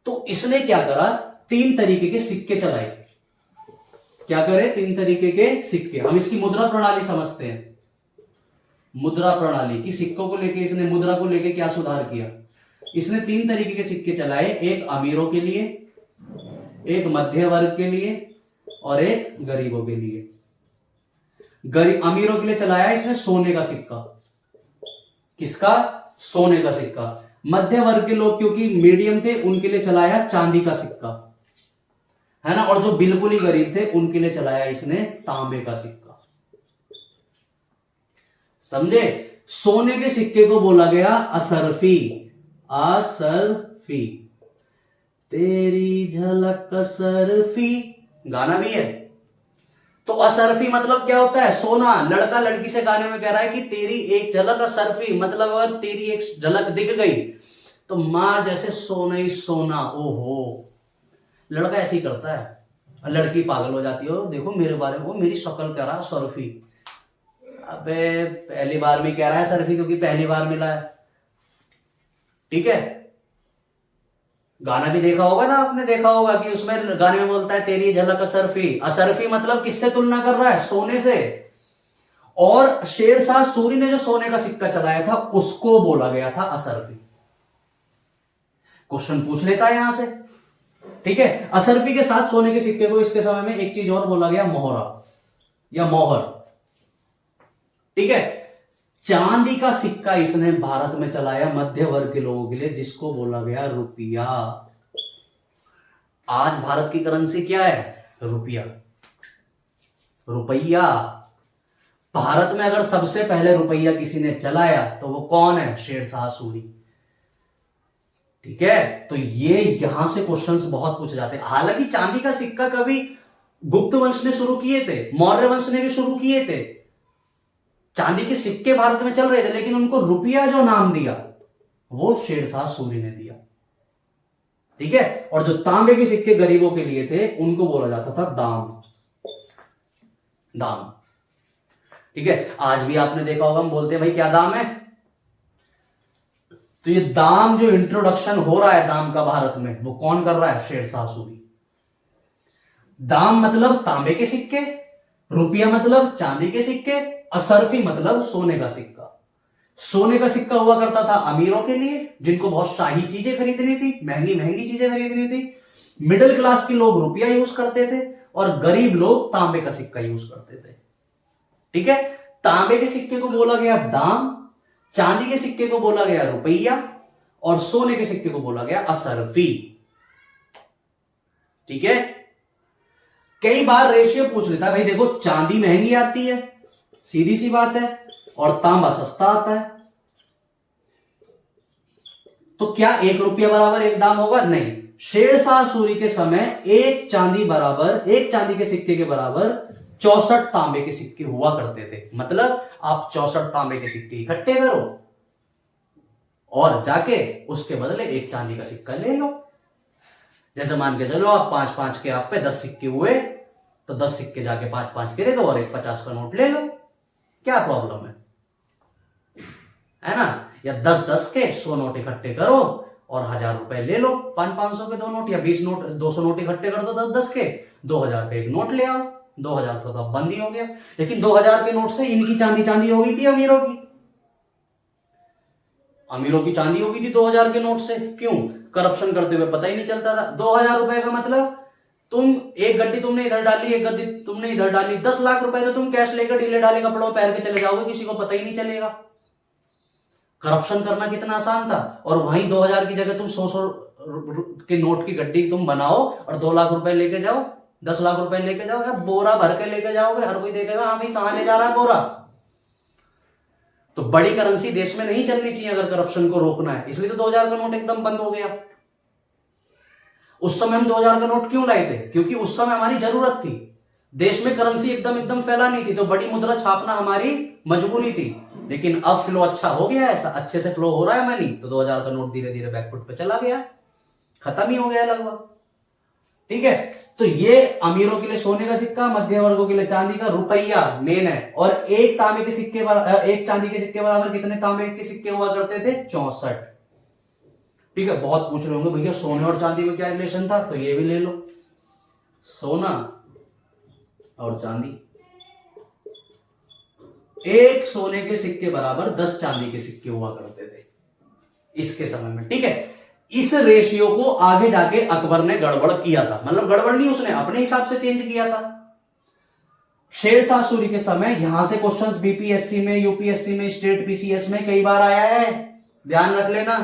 तो इसने क्या करा, 3 तरीके के सिक्के चलाए। क्या करे, 3 तरीके के सिक्के। हम इसकी मुद्रा प्रणाली समझते हैं। मुद्रा प्रणाली की सिक्कों को लेके इसने, मुद्रा को लेके क्या सुधार किया, इसने 3 तरीके के सिक्के चलाए, एक अमीरों के लिए, एक मध्य वर्ग के लिए और एक गरीबों के लिए। अमीरों के लिए चलाया इसने सोने का सिक्का। किसका, सोने का सिक्का। मध्य वर्ग के लोग क्योंकि मीडियम थे उनके लिए चलाया चांदी का सिक्का, है ना। और जो बिल्कुल ही गरीब थे उनके लिए चलाया इसने तांबे का सिक्का। समझे, सोने के सिक्के को बोला गया असरफी। असरफी, तेरी झलक असरफी, गाना भी है। तो असरफी मतलब क्या होता है, सोना। लड़का लड़की से गाने में कह रहा है कि तेरी एक झलक असरफी, मतलब अगर तेरी एक झलक दिख गई तो मां जैसे सोना ही सोना। ओहो, लड़का ऐसे ही करता है, लड़की पागल हो जाती है, देखो मेरे बारे में, वो मेरी शक्ल कह रहा है सरफी। अबे पहली बार में कह रहा है सरफी क्योंकि पहली बार मिला है, ठीक है। गाना भी देखा होगा ना आपने, देखा होगा कि उसमें गाने में बोलता है तेरी झलक असरफी। असरफी मतलब किससे तुलना कर रहा है, सोने से। और शेरशाह सूरी ने जो सोने का सिक्का चलाया था उसको बोला गया था असरफी। क्वेश्चन पूछ लेता है यहां से, ठीक है। असरफी के साथ सोने के सिक्के को इसके समय में एक चीज और बोला गया, मोहरा या मोहर, ठीक है। चांदी का सिक्का इसने भारत में चलाया मध्य वर्ग के लोगों के लिए, जिसको बोला गया रुपया। आज भारत की करेंसी क्या है, रुपया, रुपया। भारत में अगर सबसे पहले रुपया किसी ने चलाया तो वो कौन है, शेरशाह सूरी, ठीक है। तो ये यहां से क्वेश्चंस बहुत पूछे जाते हैं। हालांकि चांदी का सिक्का कभी गुप्त वंश ने शुरू किए थे, मौर्य वंश ने भी शुरू किए थे। चांदी के सिक्के भारत में चल रहे थे, लेकिन उनको रुपया जो नाम दिया वो शेरशाह सूरी ने दिया। ठीक है। और जो तांबे के सिक्के गरीबों के लिए थे उनको बोला जाता था दाम। दाम। ठीक है। आज भी आपने देखा होगा, हम बोलते हैं भाई क्या दाम है, तो ये दाम जो इंट्रोडक्शन हो रहा है दाम का भारत में, वो कौन कर रहा है? शेरशाह सूरी। दाम मतलब तांबे के सिक्के, रुपया मतलब चांदी के सिक्के, असरफी मतलब सोने का सिक्का। सोने का सिक्का हुआ करता था अमीरों के लिए, जिनको बहुत शाही चीजें खरीदनी थी, महंगी महंगी चीजें खरीदनी थी। मिडिल क्लास के लोग रुपया यूज करते थे और गरीब लोग तांबे का सिक्का यूज करते थे। ठीक है। तांबे के सिक्के को बोला गया दाम, चांदी के सिक्के को बोला गया रुपया, और सोने के सिक्के को बोला गया असरफी। ठीक है। कई बार रेशियो पूछ लेता है, भाई देखो चांदी महंगी आती है, सीधी सी बात है, और तांबा सस्ता आता है, तो क्या 1 रुपया बराबर 1 दाम होगा? नहीं। शेरशाह सूरी के समय एक चांदी के सिक्के के बराबर 64 तांबे के सिक्के हुआ करते थे। मतलब आप 64 तांबे के सिक्के इकट्ठे करो और जाके उसके बदले एक चांदी का सिक्का ले लो। जैसे मान के चलो आप 5-5 के आप पे 10 सिक्के हुए, तो 10 सिक्के जाके 5-5 के दे दो और एक 50 का नोट ले लो। क्या प्रॉब्लम है ना? या 10-10 के 100 नोट इकट्ठे करो और 1000 रुपए ले लो, 500-500 के 2 नोट, या 20 नोट 200 नोट इकट्ठे कर दो 10-10 के, 2000 पे एक नोट ले आओ। 2000 तो अब बंद ही हो गया। लेकिन 2000 के नोट से इनकी चांदी हो गई थी अमीरों की। अमीरों की चांदी हो गई थी 2000 के नोट से। क्यों? करप्शन करते हुए पता ही नहीं चलता था। 2000 रुपए का मतलब तुम एक गड्डी तुमने इधर डाली, एक गड्डी तुमने इधर डाली, 10 लाख रुपए तो तुम कैश लेकर ढीले ढाले कपड़ों पहन के चले जाओगे, किसी को पता ही नहीं चलेगा। करप्शन करना कितना आसान था। और वहीं 2000 की जगह तुम 100 के नोट की गड्डी तुम बनाओ और 2 लाख रुपए लेके जाओ, 10 लाख रुपए लेके जाओ, या बोरा भर के लेके जाओगे, हर कोई देखेगा हाँ भाई कहां ले जा रहा है बोरा। तो बड़ी करेंसी देश में नहीं चलनी चाहिए अगर करप्शन को रोकना है। इसलिए तो 2000 का नोट एकदम बंद हो गया। उस समय हम 2000 का नोट क्यों लाए थे? क्योंकि उस समय हमारी जरूरत थी। देश में करेंसी एकदम फैलानी थी, तो बड़ी मुद्रा छापना हमारी मजबूरी थी। लेकिन अब फ्लो अच्छा हो गया है, अच्छे से फ्लो हो रहा है मनी, तो 2000 का नोट धीरे धीरे बैकफुट पे चला गया, खत्म ही हो गया लगभग। ठीक है। तो ये अमीरों के लिए सोने का सिक्का, मध्य वर्गों के लिए चांदी का, रुपया मेन है। और एक चांदी के सिक्के बराबर कितने तांबे के सिक्के हुआ करते थे? 64। ठीक है। बहुत पूछ रहे होंगे भैया सोने और चांदी में क्या रिलेशन था, तो ये भी ले लो, सोना और चांदी। एक सोने के सिक्के बराबर 10 चांदी के सिक्के हुआ करते थे इसके समय में। ठीक है। इस रेशियो को आगे जाके अकबर ने गड़बड़ किया था, मतलब गड़बड़ नहीं, उसने अपने हिसाब से चेंज किया था। शेरशाह सूरी के समय यहां से क्वेश्चंस बीपीएससी में, यूपीएससी में, स्टेट पीसीएस में कई बार आया है, ध्यान रख लेना।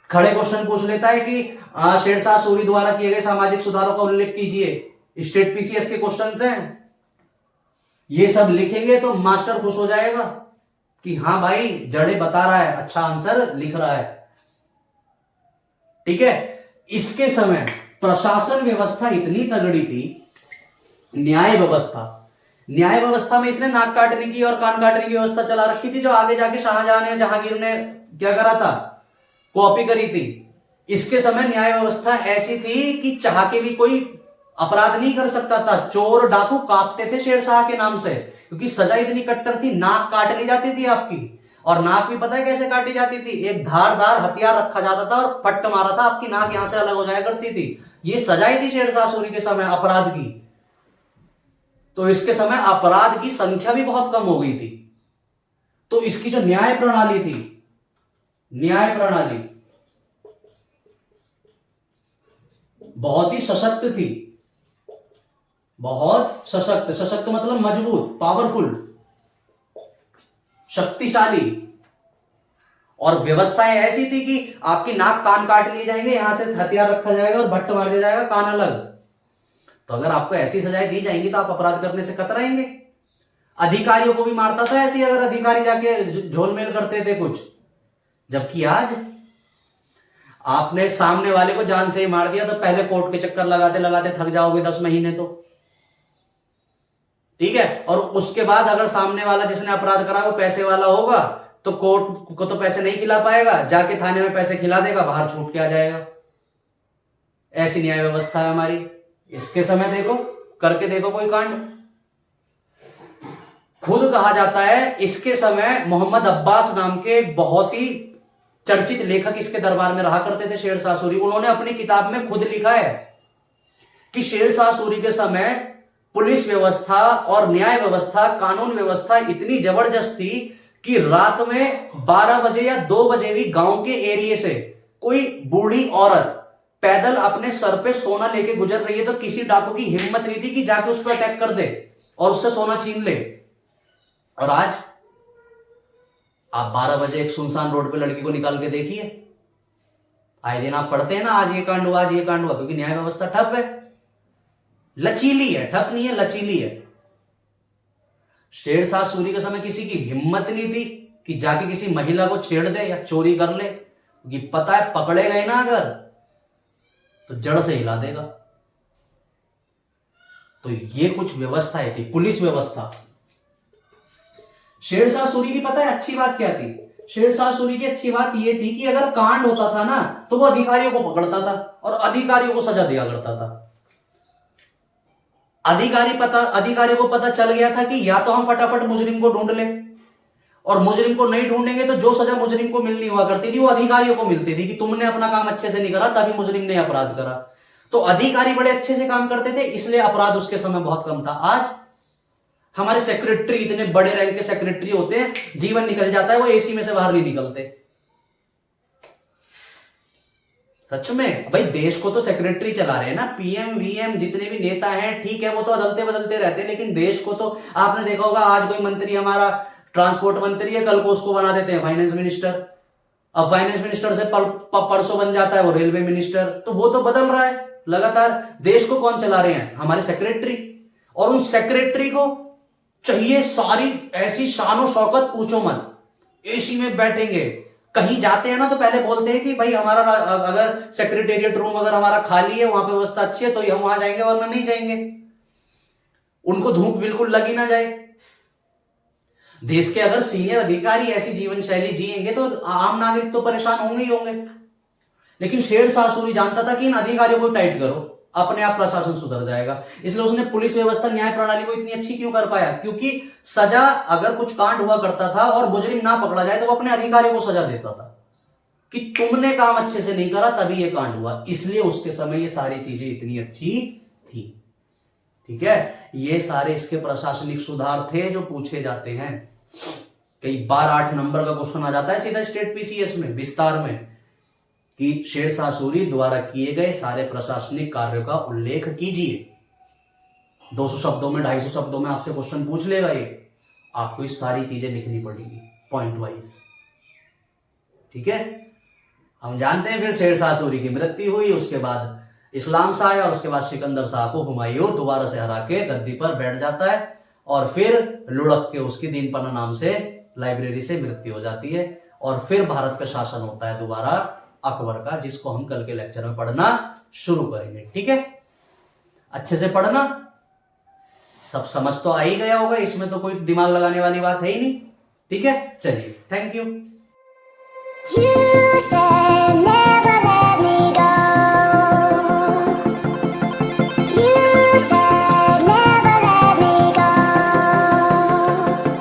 खड़े क्वेश्चन पूछ लेता है कि शेरशाह सूरी द्वारा किए गए सामाजिक सुधारों का उल्लेख कीजिए। स्टेट पीसीएस के क्वेश्चंस हैं, ये सब लिखेंगे तो मास्टर खुश हो जाएगा कि हाँ भाई जड़े बता रहा है, अच्छा आंसर लिख रहा है। ठीक है। इसके समय प्रशासन व्यवस्था इतनी तगड़ी थी, न्याय व्यवस्था में इसने नाक काटने की और कान काटने की व्यवस्था चला रखी थी, जो आगे जाके शाहजहां ने, जहांगीर ने क्या करा था? कॉपी करी थी। इसके समय न्याय व्यवस्था ऐसी थी कि चाह के भी कोई अपराध नहीं कर सकता था। चोर डाकू कांपते थे शेरशाह के नाम से, क्योंकि सजा इतनी कट्टर थी। नाक काट ली जाती थी आपकी, और नाक भी पता है कैसे काटी जाती थी? एक धारदार हथियार रखा जाता था और पट्ट मारा था, आपकी नाक यहां से अलग हो जाया करती थी। ये सजाई थी शेरशाह सूरी के समय अपराध की। तो इसके समय अपराध की संख्या भी बहुत कम हो गई थी। तो इसकी जो न्याय प्रणाली थी, न्याय प्रणाली बहुत ही सशक्त थी, बहुत सशक्त। सशक्त मतलब मजबूत, पावरफुल, शक्तिशाली। और व्यवस्थाएं ऐसी थी कि आपकी नाक कान काट लिए जाएंगे, यहां से हथियार रखा जाएगा और भट्ट मार दिया जाएगा, कान अलग। तो अगर आपको ऐसी सजाएं दी जाएंगी तो आप अपराध करने से कतराएंगे। अधिकारियों को भी मारता था ऐसी, अगर अधिकारी जाके झोलमेल करते थे कुछ। जबकि आज आपने सामने वाले को जान से ही मार दिया तो पहले कोर्ट के चक्कर लगाते लगाते थक जाओगे 10 महीने। तो ठीक है। और उसके बाद अगर सामने वाला जिसने अपराध करा वो पैसे वाला होगा तो कोर्ट को तो पैसे नहीं खिला पाएगा, जाके थाने में पैसे खिला देगा, बाहर छूट के आ जाएगा। ऐसी न्याय व्यवस्था है हमारी। इसके समय देखो, करके देखो कोई कांड। खुद कहा जाता है इसके समय मोहम्मद अब्बास नाम के बहुत ही चर्चित लेखक इसके दरबार में रहा करते थे, शेरशाह सूरी। उन्होंने अपनी किताब में खुद लिखा है कि शेरशाह सूरी के समय पुलिस व्यवस्था और न्याय व्यवस्था, कानून व्यवस्था इतनी जबरदस्त थी कि रात में 12 बजे या 2 बजे भी गांव के एरिया से कोई बूढ़ी औरत पैदल अपने सर पे सोना लेके गुजर रही है तो किसी डाकू की हिम्मत नहीं थी कि जाके उस पर अटैक कर दे और उससे सोना छीन ले। और आज आप 12 बजे एक सुनसान रोड पे लड़की को निकाल के देखिए। आए दिन आप पढ़ते हैं ना, आज ये कांड हुआ, आज ये कांड हुआ, क्योंकि न्याय व्यवस्था ठप है, लचीली है, ठप नहीं है, लचीली है। शेरशाह सूरी के समय किसी की हिम्मत नहीं थी कि जाके किसी महिला को छेड़ दे या चोरी कर ले, क्योंकि पता है पकड़े गए ना अगर तो जड़ से हिला देगा। तो ये कुछ व्यवस्थाएं थी, पुलिस व्यवस्था। शेरशाह सूरी की पता है अच्छी बात क्या थी? शेरशाह सूरी की अच्छी बात यह थी कि अगर कांड होता था ना तो वो अधिकारियों को पकड़ता था और अधिकारियों को सजा दिया करता था। अधिकारियों को पता चल गया था कि या तो हम फटाफट मुजरिम को ढूंढ लें, और मुजरिम को नहीं ढूंढेंगे तो जो सजा मुजरिम को मिलनी हुआ करती थी वो अधिकारियों को मिलती थी कि तुमने अपना काम अच्छे से नहीं करा तभी मुजरिम ने अपराध करा। तो अधिकारी बड़े अच्छे से काम करते थे, इसलिए अपराध उसके समय बहुत कम था। आज हमारे सेक्रेटरी, इतने बड़े रैंक के सेक्रेटरी होते हैं, जीवन निकल जाता है, वो एसी में से बाहर नहीं निकलते। सच में भाई, देश को तो सेक्रेटरी चला रहे हैं ना, पीएम वीएम जितने भी नेता हैं, ठीक है वो तो अदलते बदलते रहते हैं, लेकिन देश को तो आपने देखा होगा, आज कोई मंत्री हमारा ट्रांसपोर्ट मंत्री है, कल को उसको बना देते हैं फाइनेंस मिनिस्टर। अब फाइनेंस मिनिस्टर से परसों बन जाता है वो रेलवे मिनिस्टर। तो वो तो बदल रहा है लगातार। देश को कौन चला रहे हैं? हमारे सेक्रेटरी। और उन सेक्रेटरी को चाहिए सारी ऐसी शान और शौकत, पूछो मत। एसी में बैठेंगे, कहीं जाते हैं ना तो पहले बोलते हैं कि भाई हमारा अगर सेक्रेटेरिएट रूम अगर हमारा खाली है, वहां पे व्यवस्था अच्छी है तो हम वहां जाएंगे, वरना नहीं जाएंगे। उनको धूप बिल्कुल लगी ना जाए। देश के अगर सीनियर अधिकारी ऐसी जीवन शैली जिएंगे तो आम नागरिक तो परेशान होंगे ही होंगे। लेकिन शेरशाह सूरी जानता था कि इन अधिकारियों को टाइट करो, अपने आप प्रशासन सुधर जाएगा। इसलिए उसने पुलिस व्यवस्था, न्याय प्रणाली को इतनी अच्छी क्यों कर पाया? क्योंकि सजा, अगर कुछ कांड हुआ करता था और मुजरिम ना पकड़ा जाए तो वो अपने अधिकारियों को सजा देता था कि तुमने काम अच्छे से नहीं करा तभी ये कांड हुआ। इसलिए उसके समय ये सारी चीजें इतनी अच्छी थी। ठीक है, ये सारे इसके प्रशासनिक सुधार थे जो पूछे जाते हैं। कई बार 8 नंबर का क्वेश्चन आ जाता है सीधा स्टेट पीसीएस में विस्तार में कि शेरशाह सूरी द्वारा किए गए सारे प्रशासनिक कार्यों का उल्लेख कीजिए। 200 शब्दों में, 250 शब्दों में आपसे क्वेश्चन पूछ लेगा ये। आपको ये सारी चीजें लिखनी पड़ेगी पॉइंट वाइज। ठीक है, हम जानते हैं फिर शेरशाह सूरी की मृत्यु हुई, उसके बाद इस्लाम शाह आया और उसके बाद सिकंदर शाह को हुमायूं दोबारा से हरा के गद्दी पर बैठ जाता है और फिर लुढ़क के उसकी दीनपना नाम से लाइब्रेरी से मृत्यु हो जाती है। और फिर भारत पे शासन होता है दोबारा अकबर का, जिसको हम कल के लेक्चर में पढ़ना शुरू करेंगे। ठीक है, अच्छे से पढ़ना, सब समझ तो आ ही गया होगा, इसमें तो कोई दिमाग लगाने वाली बात है ही नहीं। ठीक है, चलिए, थैंक यू।